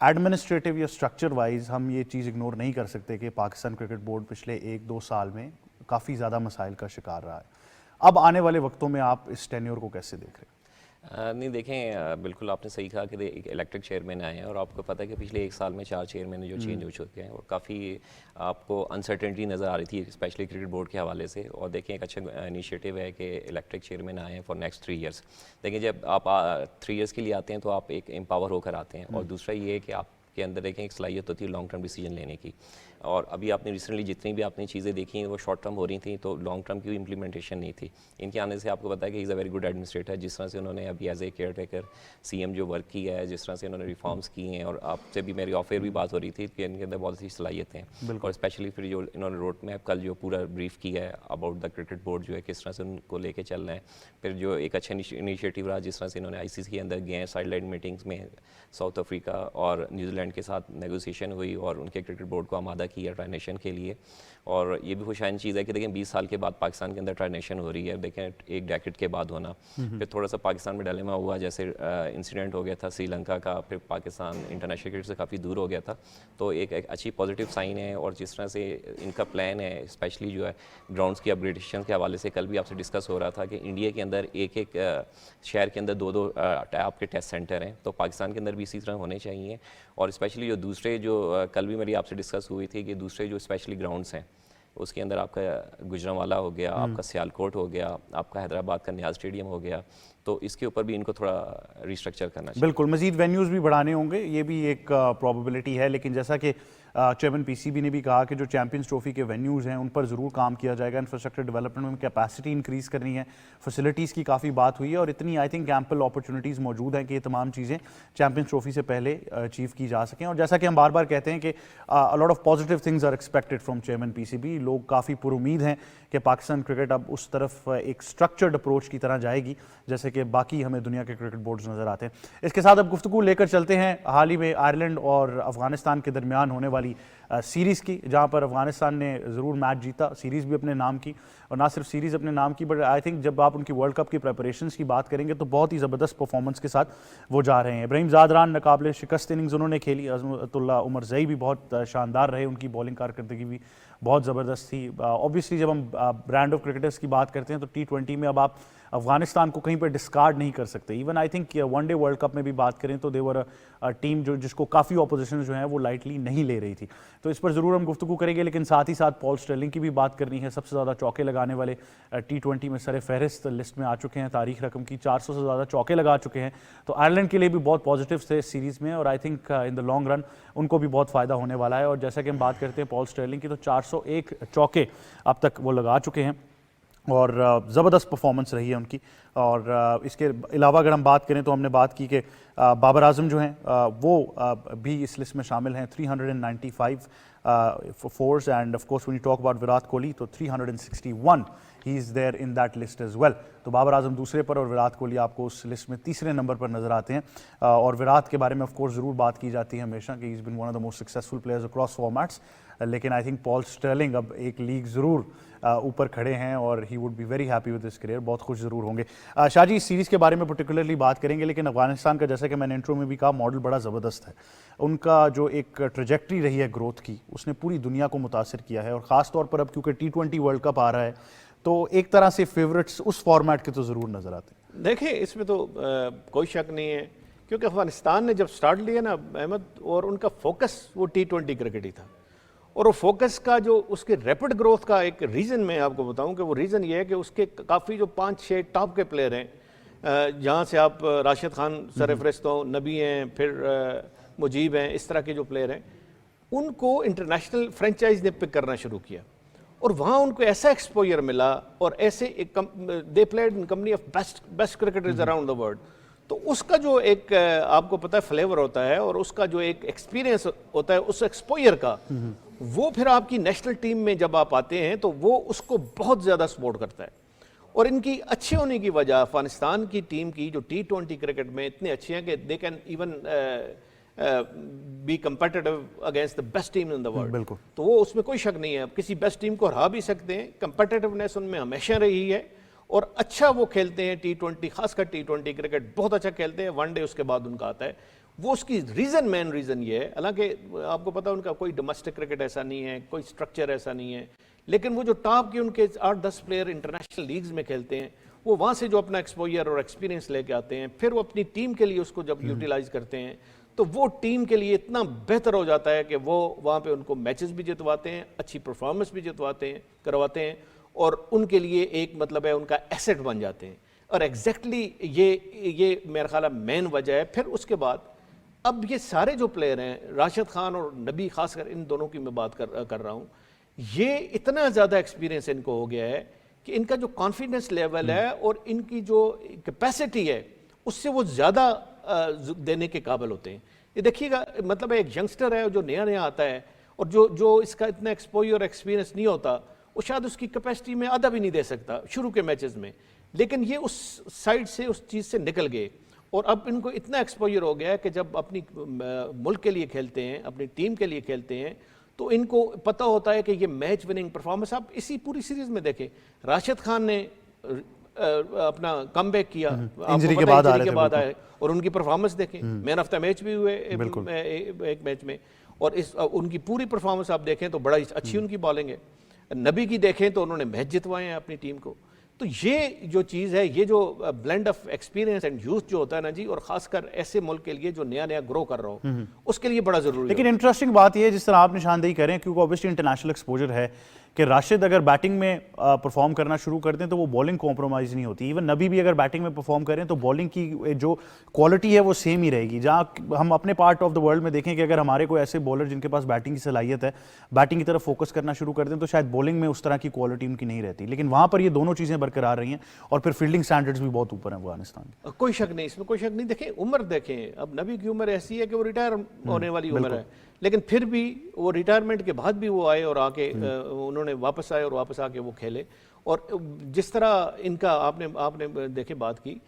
एडमिनिस्ट्रेटिव या स्ट्रक्चर वाइज हम ये चीज़ इग्नोर नहीं कर सकते कि पाकिस्तान क्रिकेट बोर्ड पिछले 1-2 साल में काफ़ी ज़्यादा मसाइल का शिकार रहा है। अब आने वाले वक्तों में आप इस टेन्योर को कैसे देख रहे हैं? नहीं देखें, बिल्कुल आपने सही कहा कि एक इलेक्टेड चेयरमैन आए हैं और आपको पता है कि पिछले 1 साल में 4 चेयरमैन जो चेंज हो चुके हैं और काफ़ी आपको अनसर्टेनिटी नज़र आ रही थी, स्पेशली क्रिकेट बोर्ड के हवाले से। और देखें, एक अच्छा इनिशिएटिव है कि इलेक्टेड चेयरमैन आए हैं फॉर नेक्स्ट 3 ईयर्स। देखिए, जब आप 3 ईयर्स के लिए आते हैं तो आप एक एम्पावर होकर आते हैं, और दूसरा ये है कि आपके अंदर देखें एक सलाहियत होती है लॉन्ग टर्म डिसीजन लेने की। और अभी आपने रिसेंटली जितनी भी आपने चीज़ें देखी हैं वो शॉर्ट टर्म हो रही थी, तो लॉन्ग टर्म की इम्प्लीमेंटेशन नहीं थी। इनके आने से आपको पता है कि is a very good administrator, जिस तरह से उन्होंने अभी as a caretaker CM जो वर्क किया है, जिस तरह से उन्होंने रिफॉर्म्स किए हैं। और आपसे भी मेरी ऑफर भी बात हो रही थी कि इनके अंदर बहुत सी सलाहियतें हैं, और स्पेशली फिर जो इन्होंने रोड मैप कल जो पूरा ब्रीफ किया है अबाउट द क्रिकेट बोर्ड जो है, किस तरह से उनको लेके चलना है। फिर जो एक अच्छा इनिशिएटिव रहा, जिस तरह से इन्होंने ICC के अंदर गए हैं, साइडलाइन मीटिंग्स में साउथ अफ्रीका और न्यूजीलैंड के साथ नेगोशिएशन हुई और उनके क्रिकेट बोर्ड को आमादा किया ट्राई नेशन के लिए। और ये भी खुशाइन चीज़ है कि देखें 20 साल के बाद पाकिस्तान के अंदर ट्राई नेशन हो रही है। देखें, एक डेकेड के बाद होना, फिर थोड़ा सा पाकिस्तान में डिलेमा हुआ, जैसे इंसिडेंट हो गया था श्रीलंका का, फिर पाकिस्तान इंटरनेशनल क्रिकेट से काफ़ी दूर हो गया था। तो एक अच्छी पॉजिटिव साइन है। और जिस तरह से इनका प्लान है, स्पेशली जो है ग्राउंड्स की अपग्रेडेशन के हवाले से, कल भी आपसे डिस्कस हो रहा था कि इंडिया के अंदर एक शहर के अंदर 2-2 आपके टेस्ट सेंटर हैं, तो पाकिस्तान के अंदर भी इसी तरह होने चाहिए। और स्पेशली जो दूसरे जो कल भी मेरी आपसे डिस्कस हुई थी कि दूसरे जो स्पेशली ग्राउंड्स हैं, उसके अंदर आपका गुजरांवाला हो गया, आपका सियालकोट हो गया, आपका हैदराबाद का नियाज स्टेडियम हो गया, तो इसके ऊपर भी इनको थोड़ा रिस्ट्रक्चर करना चाहिए। बिल्कुल, मजीद वेन्यूज़ भी बढ़ाने होंगे, ये भी एक प्रोबेबिलिटी है। लेकिन जैसा कि चेयरमैन पीसीबी ने भी कहा कि जो चैंपियंस ट्रॉफी के वेन्यूज़ हैं उन पर ज़रूर काम किया जाएगा, इंफ्रास्ट्रक्चर डेवलपमेंट में कैपेसिटी इंक्रीज़ करनी है, फैसिलिटीज़ की काफ़ी बात हुई है और इतनी आई थिंक एम्पल अपॉर्चुनिटीज़ मौजूद हैं कि ये तमाम चीज़ें चैंपियंस ट्रॉफी से पहले अचीव की जा सकें। और जैसा कि हम बार बार कहते हैं कि a lot of positive things are expected from chairman PCB. लोग काफ़ी पुरुमीद हैं कि पाकिस्तान क्रिकेट अब उस तरफ एक स्ट्रक्चर्ड अप्रोच की तरह जाएगी जैसे कि बाकी हमें दुनिया के क्रिकेट बोर्ड्स नज़र आते हैं। इसके साथ अब गुफ्तगू लेकर चलते हैं हाल ही में आयरलैंड और अफगानिस्तान के दरमियान होने वाली सीरीज़ की, जहां पर अफगानिस्तान ने ज़रूर मैच जीता, सीरीज़ भी अपने नाम की, और ना सिर्फ सीरीज़ अपने नाम की बट आई थिंक जब आप उनकी वर्ल्ड कप की प्रेपरेशंस की बात करेंगे तो बहुत ही ज़बरदस्त परफॉर्मेंस के साथ वो जा रहे हैं। इब्राहिम ज़ादरान नाकाबिले शिकस्त इनिंग्स उन्होंने खेली, अज़मतुल्लाह उमर ज़ई भी बहुत शानदार रहे, उनकी बॉलिंग कारकर्दगी भी बहुत ज़बरदस्त थी। ऑब्वियसली जब हम ब्रांड ऑफ क्रिकेटर्स की बात करते हैं तो T20 में अब आप अफगानिस्तान को कहीं पर डिस्कार्ड नहीं कर सकते। Even I think one day world cup में भी बात करें तो देवर टीम जो जिसको काफ़ी ऑपोजिशन जो है वो लाइटली नहीं ले रही थी, तो इस पर ज़रूर हम गुफ्तगू करेंगे। लेकिन साथ ही साथ पॉल स्टर्लिंग की भी बात करनी है, सबसे ज़्यादा चौके लगाने वाले T20 में सर फहरिस्त लिस्ट में आ चुके हैं, तारीख रकम की 400 से ज़्यादा चौके लगा चुके हैं, तो आयरलैंड के लिए भी बहुत पॉजिटिव थे इस सीरीज़ में और I think in the long run उनको भी बहुत फ़ायदा होने वाला है। और जैसा कि हम बात करते हैं पॉल स्टर्लिंग की, तो 401 चौके अब तक वो लगा चुके हैं और ज़बरदस्त परफॉर्मेंस रही है उनकी। और इसके अलावा अगर हम बात करें तो हमने बात की कि बाबर आजम जो हैं वो भी इस लिस्ट में शामिल हैं, 395 fours and of course when you talk about Virat Kohli तो 361 he is there in that list as well. तो बाबर आजम दूसरे पर और विराट कोहली आपको उस लिस्ट में तीसरे नंबर पर नजर आते हैं। और विराट के बारे में ऑफ कोर्स ज़रूर बात की जाती है हमेशा कि he is been one of the most successful players across formats, लेकिन आई थिंक पॉल स्टर्लिंग अब एक लीग ज़रूर ऊपर खड़े हैं और he would be very happy with this career, बहुत खुश ज़रूर होंगे। शाहजी इस सीरीज़ के बारे में पर्टिकुलरली बात करेंगे, लेकिन अफगानिस्तान का जैसा कि मैंने इंट्रो में भी कहा मॉडल बड़ा ज़बरदस्त है। उनका जो एक ट्रेजेक्ट्री रही है ग्रोथ की उसने पूरी दुनिया को मुतासिर किया है और ख़ास तौर पर अब क्योंकि T20 वर्ल्ड कप आ रहा है तो एक तरह से फेवरेट्स उस फॉर्मेट के तो ज़रूर नज़र आते हैं। देखिए इसमें तो कोई शक नहीं है, क्योंकि अफगानिस्तान ने जब स्टार्ट लिया ना अहमद, और उनका फोकस वो T20 क्रिकेट ही था, और वो फोकस का जो उसके रैपिड ग्रोथ का एक रीज़न मैं आपको बताऊं कि वो रीज़न ये है कि उसके काफ़ी जो 5-6 टॉप के प्लेयर हैं, जहाँ से आप राशिद खान सरफहरिस्त हो, नबी हैं, फिर मुजीब हैं, इस तरह के जो प्लेयर हैं उनको इंटरनेशनल फ्रेंचाइज ने पिक करना शुरू किया और वहाँ उनको ऐसा एक्सपोजर मिला और ऐसे they played in company of best cricketers around the world. तो उसका जो एक आपको पता है फ्लेवर होता है और उसका जो एक एक्सपीरियंस होता है उस एक्सपोजर का, वो फिर आपकी नेशनल टीम में जब आप आते हैं तो वो उसको बहुत ज़्यादा सपोर्ट करता है। और इनकी अच्छे होने की वजह अफगानिस्तान की टीम की जो T20 क्रिकेट में इतने अच्छे हैं कि they can even be competitive against the best team in the world. बिल्कुल, तो वो उसमें कोई शक नहीं है, किसी बेस्ट टीम को हरा भी सकते हैं, कंपेटिटिवनेस उनमें हमेशा रही है और अच्छा वो खेलते हैं T20, खासकर T20 क्रिकेट बहुत अच्छा खेलते हैं। वनडे उसके बाद उनका आता है, वो उसकी मेन रीज़न ये है, हालांकि आपको पता है उनका कोई डोमेस्टिक क्रिकेट ऐसा नहीं है, कोई स्ट्रक्चर ऐसा नहीं है, लेकिन वो जो टॉप के उनके 8-10 प्लेयर इंटरनेशनल लीग्स में खेलते हैं, वो वहाँ से जो अपना एक्सपोजर और एक्सपीरियंस लेके आते हैं, फिर वो अपनी टीम के लिए उसको जब यूटिलाइज करते हैं तो वो टीम के लिए इतना बेहतर हो जाता है कि वो वहाँ पे उनको मैचेस भी जितवाते हैं, अच्छी परफॉर्मेंस भी करवाते हैं और उनके लिए एक मतलब है उनका एसेट बन जाते हैं। और एग्जैक्टली ये मेरा ख्याल मेन वजह है। फिर उसके बाद अब ये सारे जो प्लेयर हैं, राशिद खान और नबी, खासकर इन दोनों की मैं बात कर रहा हूँ, ये इतना ज़्यादा एक्सपीरियंस इनको हो गया है कि इनका जो कॉन्फिडेंस लेवल है और इनकी जो कैपेसिटी है उससे वो ज़्यादा देने के काबिल होते हैं। ये देखिएगा, मतलब एक यंगस्टर है जो नया आता है और जो इसका इतना एक्सपोजर और एक्सपीरियंस नहीं होता, वो शायद उसकी कैपेसिटी में आधा भी नहीं दे सकता शुरू के मैचेस में, लेकिन ये उस साइड से उस चीज़ से निकल गए और अब इनको इतना एक्सपोजर हो गया है कि जब अपनी मुल्क के लिए खेलते हैं, अपनी टीम के लिए खेलते हैं, तो इनको पता होता है कि ये मैच विनिंग परफॉर्मेंस आप इसी पूरी सीरीज में देखें। राशिद खान ने अपना कमबैक किया, इंजरी के बाद आए और उनकी परफॉर्मेंस देखें, मैन ऑफ द मैच भी हुए एक मैच में, और इस उनकी पूरी परफॉर्मेंस आप देखें तो बड़ा अच्छी उनकी बॉलिंग है। नबी की देखें तो उन्होंने मैच जितवाए हैं अपनी टीम को। तो ये जो चीज़ है, ये जो blend of experience and youth जो होता है ना जी, और खासकर ऐसे मुल्क के लिए जो नया ग्रो कर रहा हो, उसके लिए बड़ा जरूरी है। लेकिन इंटरेस्टिंग बात ये है जिस तरह आप निशानदेही करें, क्योंकि ऑब्वियसली इंटरनेशनल एक्सपोजर है कि राशिद अगर बैटिंग में परफॉर्म करना शुरू कर दें तो वो बॉलिंग कॉम्प्रोमाइज़ नहीं होती। इवन नबी भी अगर बैटिंग में परफॉर्म करें तो बॉलिंग की जो क्वालिटी है वो सेम ही रहेगी। जहाँ हम अपने पार्ट ऑफ द वर्ल्ड में देखें कि अगर हमारे कोई ऐसे बॉलर जिनके पास बैटिंग की सलाहियत है बैटिंग की तरफ फोकस करना शुरू कर दें तो शायद बॉलिंग में उस तरह की क्वालिटी उनकी नहीं रहती, लेकिन वहाँ पर ये दोनों चीज़ें बरकरार रही हैं और फिर फील्डिंग स्टैंडर्ड्स भी बहुत ऊपर हैं अफगानिस्तान के। कोई शक नहीं, इसमें कोई शक नहीं। देखें उम्र, देखें अब नबी की उम्र ऐसी है कि वो रिटायर होने वाली उम्र है, लेकिन फिर भी वो रिटायरमेंट के बाद भी वो आए और आके उन्होंने वापस आए और वापस आके वो खेले। और जिस तरह इनका आपने देखे बात की,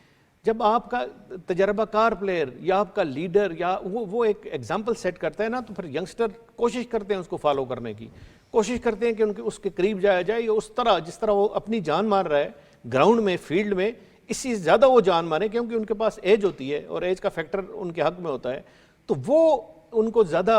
जब आपका तजर्बाकार प्लेयर या आपका लीडर या वो एक एग्जाम्पल सेट करता है ना, तो फिर यंगस्टर कोशिश करते हैं उसको फॉलो करने की, कोशिश करते हैं कि उनके उसके करीब जाया जाए, या उस तरह जिस तरह वो अपनी जान मार रहा है ग्राउंड में, फील्ड में, इससे ज़्यादा वो जान मारे, क्योंकि उनके पास एज होती है और एज का फैक्टर उनके हक में होता है, तो वो उनको ज़्यादा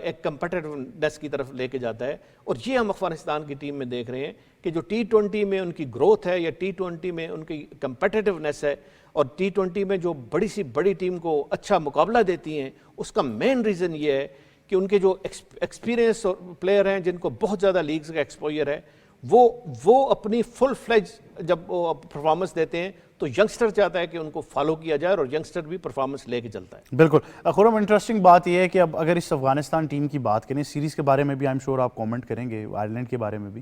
एक कंपेटिटिवनेस की तरफ लेके जाता है। और ये हम अफगानिस्तान की टीम में देख रहे हैं कि जो T20 में उनकी ग्रोथ है या T20 में उनकी कंपेटिटिवनेस है और T20 में जो बड़ी सी बड़ी टीम को अच्छा मुकाबला देती हैं, उसका मेन रीज़न ये है कि उनके जो एक्सपीरियंस प्लेयर हैं जिनको बहुत ज़्यादा लीग्स का एक्सपोजर है, वो अपनी फुल फ्लेज जब परफॉर्मेंस देते हैं तो यंगस्टर चाहता है कि उनको फॉलो किया जाए और यंगस्टर भी परफॉर्मेंस लेके चलता है। बिल्कुल। खुरम, इंटरेस्टिंग बात यह है कि अब अगर इस अफगानिस्तान टीम की बात करें, सीरीज़ के बारे में भी आई एम श्योर आप कमेंट करेंगे, आयरलैंड के बारे में भी,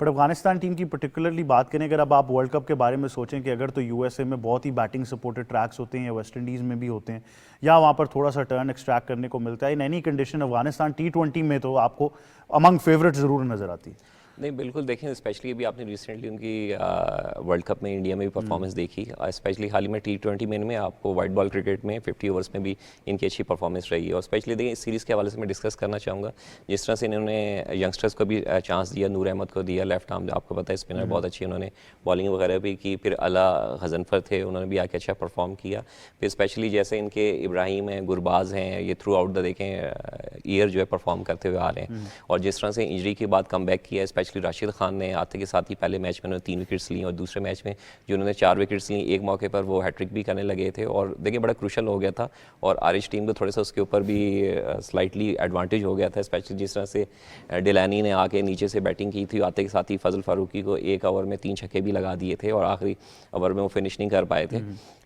बट अफगानिस्तान टीम की पर्टिकुलरली बात करें, अगर अब आप वर्ल्ड कप के बारे में सोचें कि अगर तो यूएसए में बहुत ही बैटिंग सपोर्टेड ट्रैक्स होते हैं या वेस्ट इंडीज़ में भी होते हैं या वहाँ पर थोड़ा सा टर्न एक्सट्रैक्ट करने को मिलता है, in any condition Afghanistan T20 में तो आपको अमंग फेवरेट ज़रूर नज़र आती है। नहीं बिल्कुल, देखें स्पेशली अभी आपने रिसेंटली उनकी वर्ल्ड कप में इंडिया में भी परफॉर्मेंस देखी, स्पेशली हाल ही में T20 में आपको वाइट बॉल क्रिकेट में 50 ओवर्स में भी इनकी अच्छी परफॉर्मेंस रही है। और स्पेशली देखिए इस सीरीज़ के हवाले से मैं डिस्कस करना चाहूँगा, जिस तरह से इन्होंने यंगस्टर्स को भी चांस दिया, नूर अहमद को दिया लेफ्ट आर्म, आपको पता है स्पिनर बहुत अच्छी उन्होंने बॉलिंग वगैरह भी की, फिर अला हजनफर थे, उन्होंने भी आके अच्छा परफॉर्म किया। फिर स्पेशली जैसे इनके इब्राहिम हैं, गुरबाज हैं, ये थ्रू आउट द देखें ईयर जो है परफॉर्म करते हुए आ रहे हैं। और जिस तरह से इंजरी के बाद कम बैक किया, स्पेशली राशिद खान ने आते के साथ ही पहले मैच में उन्होंने 3 विकेट्स ली और दूसरे मैच में जो उन्होंने 4 विकेट्स ली, एक मौके पर वो हैट्रिक भी करने लगे थे और देखिए बड़ा क्रूशल हो गया था और आरिश टीम को थोड़ा सा उसके ऊपर भी स्लाइटली एडवांटेज हो गया था, स्पेशली जिस तरह से डिलानी ने आके नीचे से बैटिंग की थी, आते के साथ ही फजल फारूकी को एक ओवर में 3 छक्के भी लगा दिए थे और आखिरी ओवर में वो फिनिश नहीं कर पाए थे।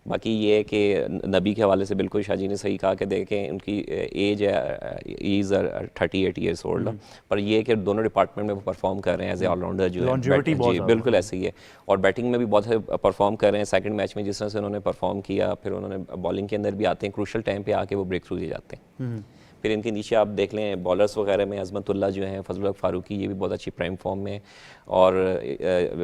बाकी ये है कि नबी के हवाले से बिल्कुल शाहजी ने सही कहा कि देखें उनकी एज है, इज़ 38 ईयर्स ओल्ड, पर ये है कि दोनों डिपार्टमेंट में वो परफॉर्म कर रहे हैं एज ए ऑलराउंडर जो है, जी बिल्कुल ऐसे ही है। और बैटिंग में भी बहुत परफॉर्म कर रहे हैं। सेकंड मैच में जिस तरह से उन्होंने परफॉर्म किया, फिर उन्होंने बॉलिंग के अंदर भी आते हैं, क्रूशल टाइम पे आके वो ब्रेक थ्रू दे जाते हैं। फिर इनके नीचे आप देख लें बॉलर्स वगैरह में अजमतुल्ला जो हैं, फजल हक फारूकी, ये भी बहुत अच्छी प्राइम फॉर्म में, और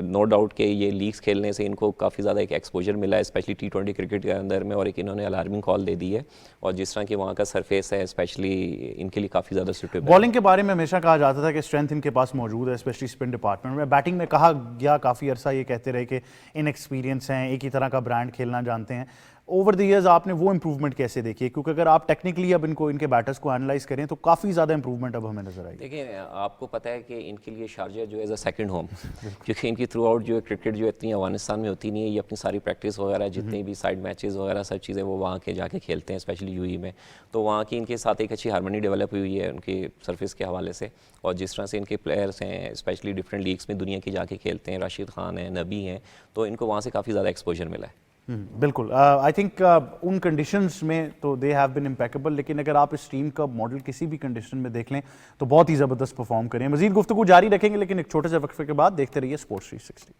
नो डाउट के ये लीग्स खेलने से इनको काफ़ी ज़्यादा एक एक्सपोजर मिला है, स्पेशली T20 क्रिकेट के अंदर में, और एक इन्होंने अलार्मिंग कॉल दे दी है। और जिस तरह की वहाँ का सरफेस है स्पेशली इनके लिए काफ़ी ज़्यादा सूटेबल। बॉलिंग के बारे में हमेशा कहा जाता था कि स्ट्रेंथ इनके पास मौजूद है, स्पेशली स्पिन डिपार्टमेंट में। बैटिंग में कहा गया काफ़ी अरसा ये कहते रहे कि इनएक्सपीरियंस हैं, एक ही तरह का ब्रांड खेलना जानते हैं। ओवर द ईयर्स आपने वो इंप्रूवमेंट कैसे देखी है? क्योंकि अगर आप टेक्निकली अब इनके बैटर्स को एनालाइज करें तो काफ़ी ज़्यादा इंप्रूवमेंट अब हमें नजर आई। देखिए आपको पता है कि इनके लिए शारजा जो एज अ सेकंड होम, क्योंकि इनकी थ्रू आउट जो है क्रिकेट जो इतनी अफगानिस्तान में होती नहीं है, ये अपनी सारी प्रैक्टिस वगैरह जितनी भी साइड मैचेस वगैरह सब चीज़ें वो वहाँ के जाके खेलते हैं, स्पेशली यूएई में। तो वहाँ की इनके साथ एक अच्छी हारमोनी डेवलप हुई है उनकी सरफेस के हवाले से। और जिस तरह से इनके प्लेयर्स हैं स्पेशली डिफरेंट लीग्स में दुनिया की जाके खेलते हैं, राशिद खान है, नबी हैं, तो इनको वहाँ से काफ़ी ज़्यादा एक्सपोजर मिला है। बिल्कुल। आई थिंक उन कंडीशंस में तो दे हैव बीन इम्पेकेबल, लेकिन अगर आप इस टीम का मॉडल किसी भी कंडीशन में देख लें तो बहुत ही ज़बरदस्त परफॉर्म करें। मजीद गुफ्तगू जारी रखेंगे, लेकिन एक छोटे से वक्फे के बाद देखते रहिए स्पोर्ट्स 360।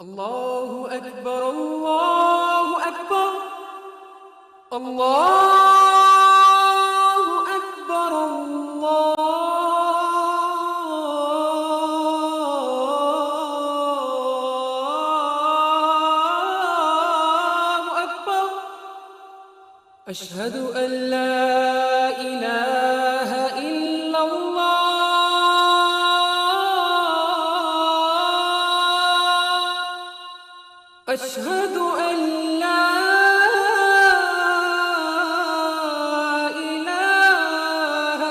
अल्लाहु अकबर, अल्लाहु अकबर, अल्लाहु अकबर, अल्लाहु अकबर, अशहदु अल्ला इलाहा इल्लल्लाह, अशहदु अल्ला इलाहा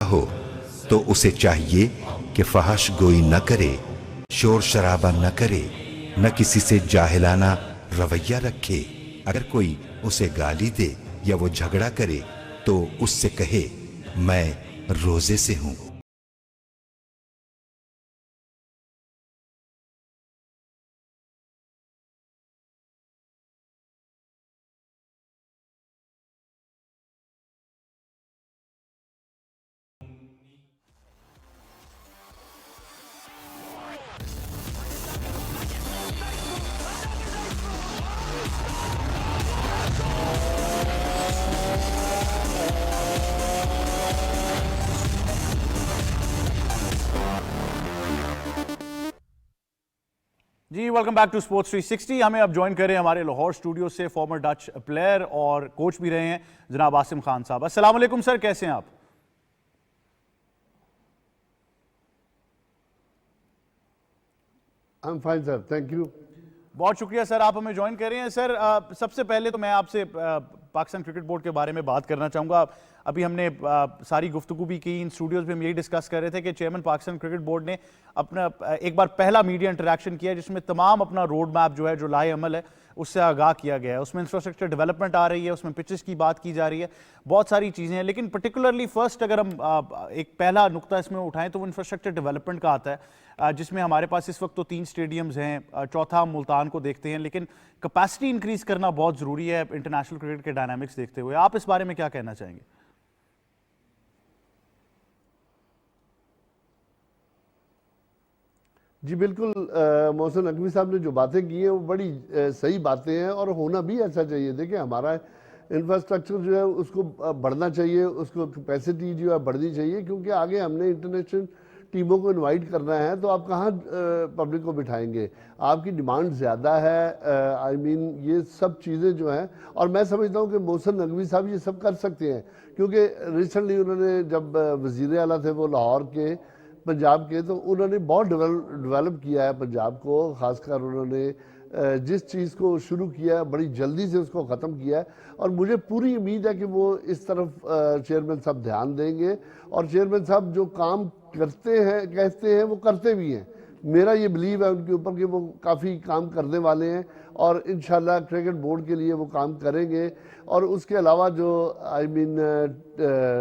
हो तो उसे चाहिए कि फहश गोई न करे, शोर शराबा न करे, न किसी से जाहिलाना रवैया रखे। अगर कोई उसे गाली दे या वो झगड़ा करे तो उससे कहे मैं रोजे से हूं। जी वेलकम बैक टू स्पोर्ट्स 360। हमें अब ज्वाइन करें हमारे लाहौर स्टूडियो से फॉर्मर डच प्लेयर और कोच भी रहे हैं जनाब आसिम खान साहब। अस्सलाम वालेकुम सर, कैसे हैं आप? I am fine sir, thank you. बहुत शुक्रिया सर, आप हमें ज्वाइन कर रहे हैं। सर सबसे पहले तो मैं आपसे पाकिस्तान क्रिकेट बोर्ड के बारे में बात करना चाहूँगा। अभी हमने सारी गुफ्तगू भी की, इन स्टूडियोज़ में हम यही डिस्कस कर रहे थे कि चेयरमैन पाकिस्तान क्रिकेट बोर्ड ने अपना एक बार पहला मीडिया इंटरेक्शन किया जिसमें तमाम अपना रोड मैप जो है, जो लाए अमल है, उससे आगाह किया गया है। उसमें इंफ्रास्ट्रक्चर डेवलपमेंट आ रही है, उसमें पिचेस की बात की जा रही है, बहुत सारी चीज़ें हैं। लेकिन पर्टिकुलरली फर्स्ट अगर हम एक पहला नुक्ता इसमें उठाएं तो वो इंफ्रास्ट्रक्चर डेवलपमेंट का आता है, जिसमें हमारे पास इस वक्त तो 3 स्टेडियम्स हैं, चौथा हम मुल्तान को देखते हैं, लेकिन कैपेसिटी इंक्रीज करना बहुत ज़रूरी है इंटरनेशनल क्रिकेट के डायनामिक्स देखते हुए। आप इस बारे में क्या कहना चाहेंगे? जी बिल्कुल, मोहसिन नकवी साहब ने जो बातें की हैं वो बड़ी सही बातें हैं और होना भी ऐसा चाहिए। देखिए हमारा इंफ्रास्ट्रक्चर जो है उसको बढ़ना चाहिए, उसको कैपेसिटी जो है बढ़नी चाहिए, क्योंकि आगे हमने इंटरनेशनल टीमों को इनवाइट करना है तो आप कहाँ पब्लिक को बिठाएंगे, आपकी डिमांड ज़्यादा है। आई मीन ये सब चीज़ें जो हैं, और मैं समझता हूँ कि मोहसिन नकवी साहब ये सब कर सकते हैं, क्योंकि रिसेंटली उन्होंने जब वज़ीर आला थे वो लाहौर के, पंजाब के, तो उन्होंने बहुत डेवलप किया है पंजाब को। ख़ासकर उन्होंने जिस चीज़ को शुरू किया है बड़ी जल्दी से उसको ख़त्म किया है, और मुझे पूरी उम्मीद है कि वो इस तरफ चेयरमैन साहब ध्यान देंगे, और चेयरमैन साहब जो काम करते हैं, कहते हैं, वो करते भी हैं। मेरा ये बिलीव है उनके ऊपर कि वो काफ़ी काम करने वाले हैं और इंशाल्लाह क्रिकेट बोर्ड के लिए वो काम करेंगे। और उसके अलावा जो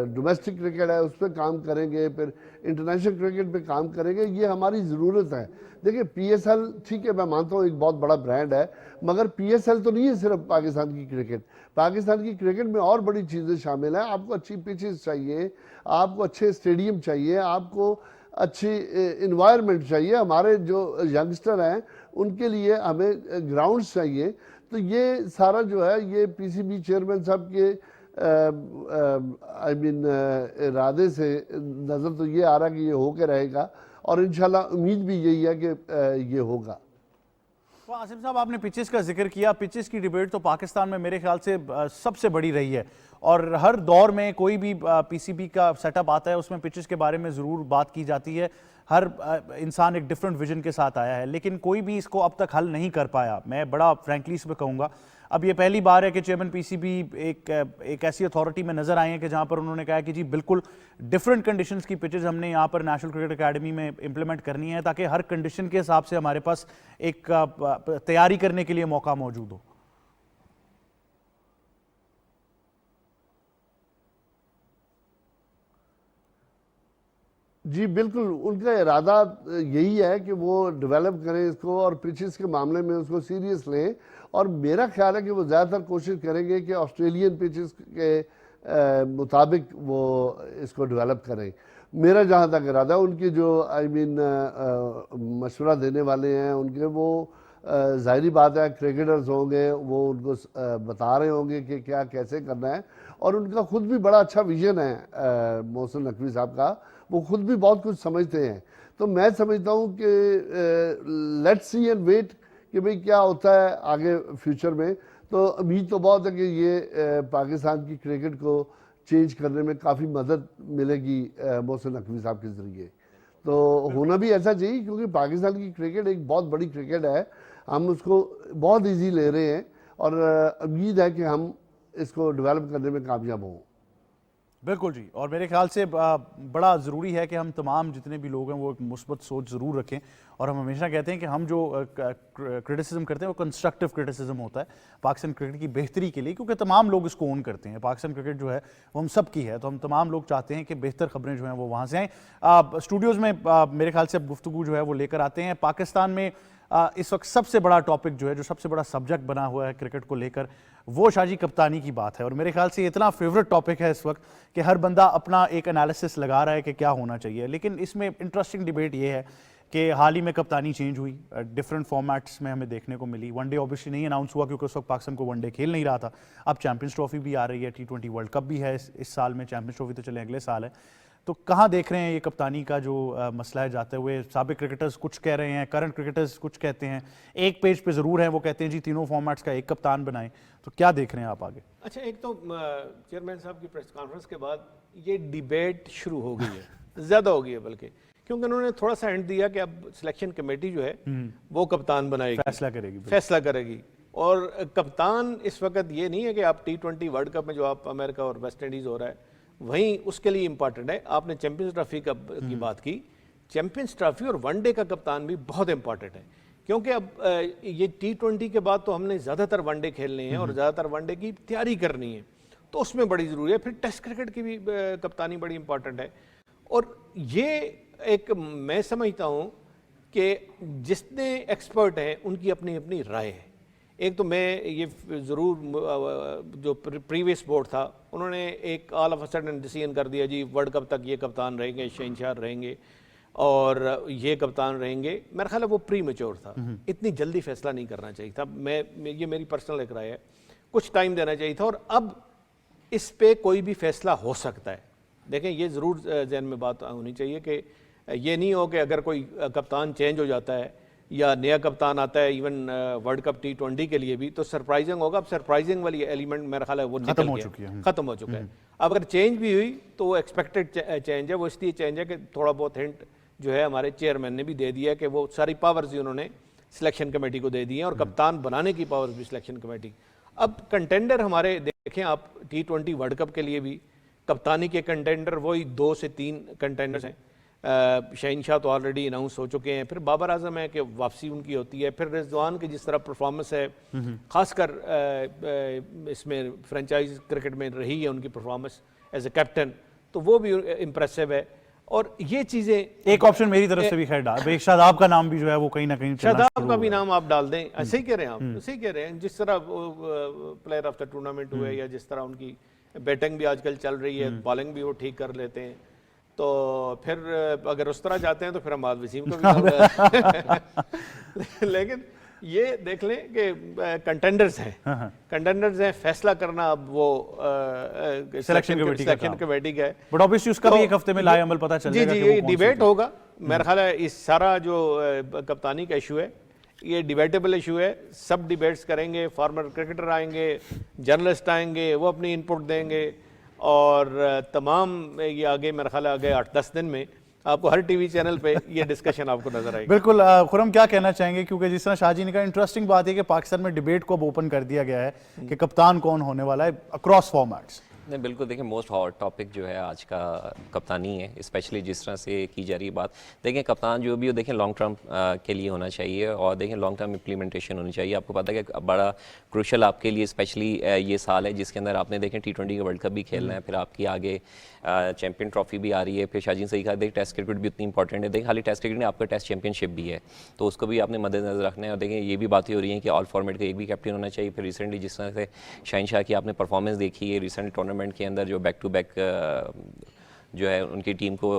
डोमेस्टिक क्रिकेट है उस पर काम करेंगे, फिर इंटरनेशनल क्रिकेट पे काम करेंगे। ये हमारी ज़रूरत है। देखिए PSL ठीक है, मैं मानता हूँ एक बहुत बड़ा ब्रांड है, मगर PSL तो नहीं है सिर्फ पाकिस्तान की क्रिकेट। पाकिस्तान की क्रिकेट में और बड़ी चीज़ें शामिल हैं। आपको अच्छी पिचेस चाहिए, आपको अच्छे स्टेडियम चाहिए, आपको अच्छी इन्वायरमेंट चाहिए। हमारे जो यंगस्टर हैं उनके लिए हमें ग्राउंड्स चाहिए। तो ये सारा जो है ये PCB चेयरमैन साहब के इरादे से नज़र तो ये आ रहा है कि ये होके रहेगा और इंशाल्लाह उम्मीद भी यही है कि ये होगा। तो आसिम साहब, आपने पिचेस का जिक्र किया। पिचेस की डिबेट तो पाकिस्तान में मेरे ख्याल से सबसे बड़ी रही है और हर दौर में कोई भी PCB का सेटअप आता है उसमें पिचेस के बारे में ज़रूर बात की जाती है। हर इंसान एक डिफरेंट विजन के साथ आया है, लेकिन कोई भी इसको अब तक हल नहीं कर पाया। मैं बड़ा फ्रैंकली इस पर कहूँगा, अब ये पहली बार है कि चेयरमैन PCB एक ऐसी अथॉरिटी में नज़र आए हैं कि जहाँ पर उन्होंने कहा कि जी बिल्कुल डिफरेंट कंडीशंस की पिचेस हमने यहाँ पर नेशनल क्रिकेट अकेडमी में इम्प्लीमेंट करनी है, ताकि हर कंडीशन के हिसाब से हमारे पास एक तैयारी करने के लिए मौका मौजूद हो। जी बिल्कुल, उनका इरादा यही है कि वो डेवलप करें इसको और पिचेस के मामले में उसको सीरियस लें। और मेरा ख्याल है कि वो ज़्यादातर कोशिश करेंगे कि ऑस्ट्रेलियन पिचेस के मुताबिक वो इसको डेवलप करें। मेरा जहाँ तक इरादा है, उनकी जो मशवरा देने वाले हैं उनके, वो ज़ाहिरी बात है क्रिकेटर्स होंगे, वो उनको बता रहे होंगे कि क्या कैसे करना है। और उनका खुद भी बड़ा अच्छा विजन है मोहसिन नकवी साहब का, वो खुद भी बहुत कुछ समझते हैं। तो मैं समझता हूँ कि लेट्स सी एंड वेट कि भाई क्या होता है आगे फ्यूचर में। तो उम्मीद तो बहुत है कि ये पाकिस्तान की क्रिकेट को चेंज करने में काफ़ी मदद मिलेगी मोहसिन नकवी साहब के ज़रिए। तो होना भी ऐसा चाहिए, क्योंकि पाकिस्तान की क्रिकेट एक बहुत बड़ी क्रिकेट है, हम उसको बहुत इजी ले रहे हैं और उम्मीद है कि हम इसको डेवलप करने में कामयाब हों। बिल्कुल जी, और मेरे ख्याल से बड़ा ज़रूरी है कि हम तमाम जितने भी लोग हैं वो एक मुस्बत सोच ज़रूर रखें। और हम हमेशा कहते हैं कि हम जो क्रिटिसिज्म करते हैं वो कंस्ट्रक्टिव क्रिटिसिज्म होता है पाकिस्तान क्रिकेट की बेहतरी के लिए, क्योंकि तमाम लोग इसको ओन करते हैं। पाकिस्तान क्रिकेट जो है वो हम सब की है, तो हम तमाम लोग चाहते हैं कि बेहतर खबरें जो हैं वो वहाँ से आएँ। स्टूडियोज़ में मेरे ख्याल से अब गुफ्तगू जो है वो लेकर आते हैं। पाकिस्तान में इस वक्त सबसे बड़ा टॉपिक जो है, जो सबसे बड़ा सब्जेक्ट बना हुआ है क्रिकेट को लेकर, वो शाजी कप्तानी की बात है। और मेरे ख्याल से इतना फेवरेट टॉपिक है इस वक्त कि हर बंदा अपना एक एनालिसिस लगा रहा है कि क्या होना चाहिए। लेकिन इसमें इंटरेस्टिंग डिबेट ये है कि हाल ही में कप्तानी चेंज हुई, डिफरेंट फॉर्मेट्स में हमें देखने को मिली। वनडे ऑब्वियसली नहीं अनाउंस हुआ क्योंकि उस वक्त पाकिस्तान को वनडे खेल नहीं रहा था। अब चैंपियंस ट्रॉफी भी आ रही है, T20 वर्ल्ड कप भी है इस साल में, चैंपियंस ट्रॉफी तो चले अगले साल है। तो कहाँ देख रहे हैं ये कप्तानी का जो मसला है जाते हुए? साबिक क्रिकेटर्स कुछ कह रहे हैं, करंट क्रिकेटर्स कुछ कहते हैं, एक पेज पे ज़रूर है वो कहते हैं जी तीनों फॉर्मेट्स का एक कप्तान बनाएं। तो क्या देख रहे हैं आप आगे? अच्छा, एक तो चेयरमैन साहब की प्रेस कॉन्फ्रेंस के बाद ये डिबेट शुरू हो गई है, ज़्यादा हो गई है बल्कि, क्योंकि उन्होंने थोड़ा सा हिंट दिया कि अब सिलेक्शन कमेटी जो है वो कप्तान बनाएगी, फैसला करेगी। और कप्तान इस वक्त ये नहीं है कि आप T20 वर्ल्ड कप में जो आप अमेरिका और वेस्ट इंडीज़ हो रहा है वहीं उसके लिए इंपॉर्टेंट है। आपने चैंपियंस ट्रॉफी की बात की, चैंपियंस ट्रॉफी और वनडे का कप्तान भी बहुत इंपॉर्टेंट है, क्योंकि अब ये T20 के बाद तो हमने ज़्यादातर वनडे खेलने हैं और ज़्यादातर वनडे की तैयारी करनी है, तो उसमें बड़ी ज़रूरी है। फिर टेस्ट क्रिकेट की भी कप्तानी बड़ी इंपॉर्टेंट है। और ये एक मैं समझता हूँ कि जितने एक्सपर्ट हैं उनकी अपनी अपनी राय है। एक तो मैं ये ज़रूर, जो प्रीवियस बोर्ड था उन्होंने एक all of a sudden decision कर दिया जी वर्ल्ड कप तक ये कप्तान रहेंगे, शहनशाह रहेंगे और ये कप्तान रहेंगे। मेरा ख्याल है वो प्री मैच्योर था, इतनी जल्दी फैसला नहीं करना चाहिए था। ये मेरी पर्सनल एक राय है, कुछ टाइम देना चाहिए था। और अब इस पे कोई भी फैसला हो सकता है। देखें, ये ज़रूर जहन में बात होनी चाहिए कि ये नहीं हो कि अगर कोई कप्तान चेंज हो जाता है या नया कप्तान आता है इवन वर्ल्ड कप T20 के लिए भी, तो सरप्राइजिंग होगा। अब सरप्राइजिंग वाली एलिमेंट मेरा ख्याल है वो खत्म हो चुका है। अब अगर चेंज भी हुई तो वो एक्सपेक्टेड चेंज है। वो इसलिए चेंज है कि थोड़ा बहुत हिंट जो है हमारे चेयरमैन ने भी दे दिया कि वो सारी पावर्स ही उन्होंने सिलेक्शन कमेटी को दे दी हैं और कप्तान बनाने की पावर्स भी सिलेक्शन कमेटी। अब कंटेंडर हमारे देखें आप T20 वर्ल्ड कप के लिए भी कप्तानी के कंटेंडर वही 2 से 3 कंटेंडर्स हैं। शहीन शाह तो ऑलरेडी अनाउंस हो चुके हैं, फिर बाबर आजम है कि वापसी उनकी होती है, फिर रिजवान की जिस तरह परफॉर्मेंस है, खासकर इसमें फ्रेंचाइज क्रिकेट में रही है उनकी परफॉर्मेंस एज ए कैप्टन, तो वो भी इम्प्रेसिव है। और ये चीज़ें, एक ऑप्शन मेरी तरफ से भी खैर डाल, शादाब का नाम भी जो है वो कहीं ना कहीं शादाब का भी नाम आप डाल दें, सही कह रहे हैं आप, सही कह रहे हैं। जिस तरह प्लेयर ऑफ द टूर्नामेंट हुए, या जिस तरह उनकी बैटिंग भी आजकल चल रही है, बॉलिंग भी वो ठीक कर लेते हैं, तो फिर अगर उस तरह जाते हैं तो फिर अमाद वसीम को भी लेकिन ये देख लें कि कंटेंडर्स हैं, फैसला करना अब वो सिलेक्शन कमेटी का है, बट ऑब्वियसली उसका भी एक हफ्ते में लाए अमल पता चल जाएगा। जी, ये डिबेट होगा मेरा ख्याल है। इस सारा जो कप्तानी का इशू है, ये डिबेटेबल इशू है, सब डिबेट्स करेंगे, फॉर्मर क्रिकेटर आएंगे, जर्नलिस्ट आएंगे, वो अपनी इनपुट देंगे, और तमाम ये आगे मेरा ख्याल है आगे 8-10 दिन में आपको हर टीवी चैनल पे ये डिस्कशन आपको नजर आएगी। बिल्कुल। खुरम क्या कहना चाहेंगे, क्योंकि जिस तरह शाहजी ने कहा, इंटरेस्टिंग बात है कि पाकिस्तान में डिबेट को अब ओपन कर दिया गया है कि कप्तान कौन होने वाला है अक्रॉस फॉर्मेट्स। नहीं, बिल्कुल। देखिए, मोस्ट हॉट टॉपिक जो है आज का कप्तानी है, स्पेशली जिस तरह से की जा रही बात। देखें, कप्तान जो भी हो, देखें लॉन्ग टर्म के लिए होना चाहिए, और देखें लॉन्ग टर्म इम्प्लीमेंटेशन होनी चाहिए। आपको पता है कि बड़ा क्रूशल आपके लिए स्पेशली ये साल है जिसके अंदर आपने देखें T20 का वर्ल्ड कप भी खेलना है, फिर आपकी आगे चैंपियन ट्रॉफी भी आ रही है, फिर शाहजीन सही कहा, देखिए टेस्ट क्रिकेट भी उतनी इंपॉर्टेंट है। देखिए, खाली टेस्ट क्रिकेट में आपका टेस्ट चैंपियनशिप भी है, तो उसको भी आपने मद्देनजर रखना है। और देखें, ये भी बातें हो रही हैं कि ऑल फॉर्मेट का एक भी कैप्टन होना चाहिए। फिर रिसेंटली जिस तरह से शहीन शाह की आपने परफॉर्मेंस देखी है रिसेंट टूर्नामेंट के अंदर, जो बैक टू बैक जो है उनकी टीम को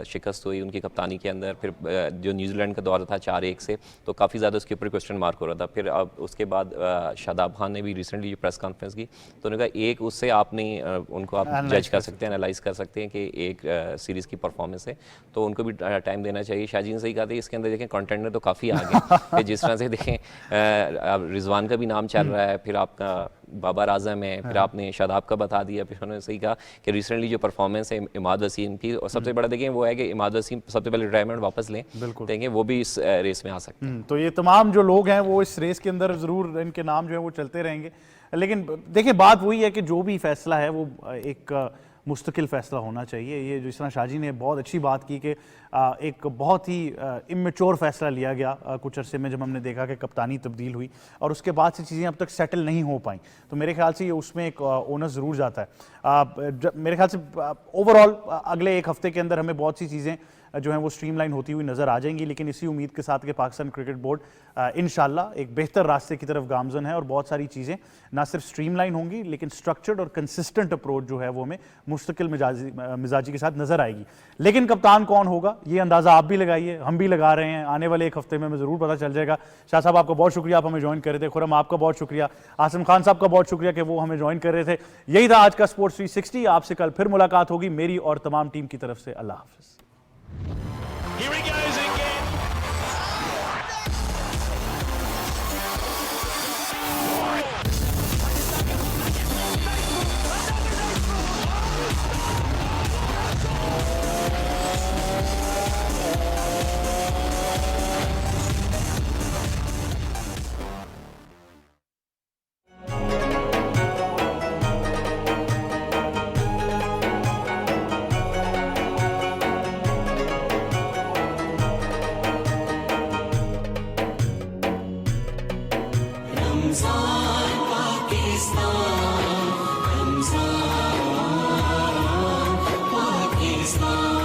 शिकस्त हुई उनकी कप्तानी के अंदर, फिर जो न्यूजीलैंड का दौर था 4-1 से, तो काफ़ी ज़्यादा उसके ऊपर क्वेश्चन मार्क हो रहा था। फिर अब उसके बाद शादाब खान ने भी रिसेंटली जो प्रेस कॉन्फ्रेंस की, तो उन्होंने कहा एक उससे आपने उनको आप जज कर सकते हैं, एनालाइज कर सकते हैं कि एक सीरीज़ की परफॉर्मेंस है, तो उनको भी टाइम देना चाहिए। शाहजीन सही कहा था, इसके अंदर देखें कंटेंडर तो काफ़ी आगे जिस तरह से देखें रिजवान का भी नाम चल रहा है, फिर आपका बाबर आजम है, फिर आपने शादाब का बता दिया, फिर उन्होंने सही कहा कि रिसेंटली जो परफॉर्मेंस है इमाद वसीम की, और सबसे बड़ा देखें वो है कि इमाद वसीम सबसे पहले रिटायरमेंट वापस लें, देखें वो भी इस रेस में आ सकते हैं। तो ये तमाम जो लोग हैं वो इस रेस के अंदर ज़रूर इनके नाम जो है वो चलते रहेंगे। लेकिन देखिए, बात वही है कि जो भी फैसला है वो एक मुस्तकिल फ़ैसला होना चाहिए। ये जिस तरह शाहजी ने बहुत अच्छी बात की कि एक बहुत ही इमेच्योर फैसला लिया गया कुछ अरसे में, जब हमने देखा कि कप्तानी तब्दील हुई और उसके बाद से चीज़ें अब तक सेटल नहीं हो पाई, तो मेरे ख्याल से ये उसमें एक ओनस ज़रूर जाता है। मेरे ख्याल से ओवरऑल अगले एक हफ्ते के अंदर हमें बहुत सी चीज़ें जो हैं वो स्ट्रीमलाइन होती हुई नज़र आ जाएंगी, लेकिन इसी उम्मीद के साथ कि पाकिस्तान क्रिकेट बोर्ड इंशाल्लाह एक बेहतर रास्ते की तरफ गामजन है, और बहुत सारी चीज़ें ना सिर्फ स्ट्रीमलाइन होंगी लेकिन स्ट्रक्चर्ड और कंसिस्टेंट अप्रोच जो है वो हमें मुस्तकिल मिजाजी के साथ नज़र आएगी। लेकिन कप्तान कौन होगा ये अंदाज़ा आप भी लगाइए, हम भी लगा रहे हैं, आने वाले एक हफ्ते में हमें ज़रूर पता चल जाएगा। शाह साहब, आपका बहुत शुक्रिया, आप हमें ज्वाइन कर रहे थे। खुरम, आपका बहुत शुक्रिया। आसिम खान साहब का बहुत शुक्रिया कि वो हमें ज्वाइन कर रहे थे। यही था आज का स्पोर्ट्स 360। आपसे कल फिर मुलाकात होगी मेरी और तमाम टीम की तरफ से। अल्लाह हाफिज़। Here he goes again. Pakistan, Pakistan.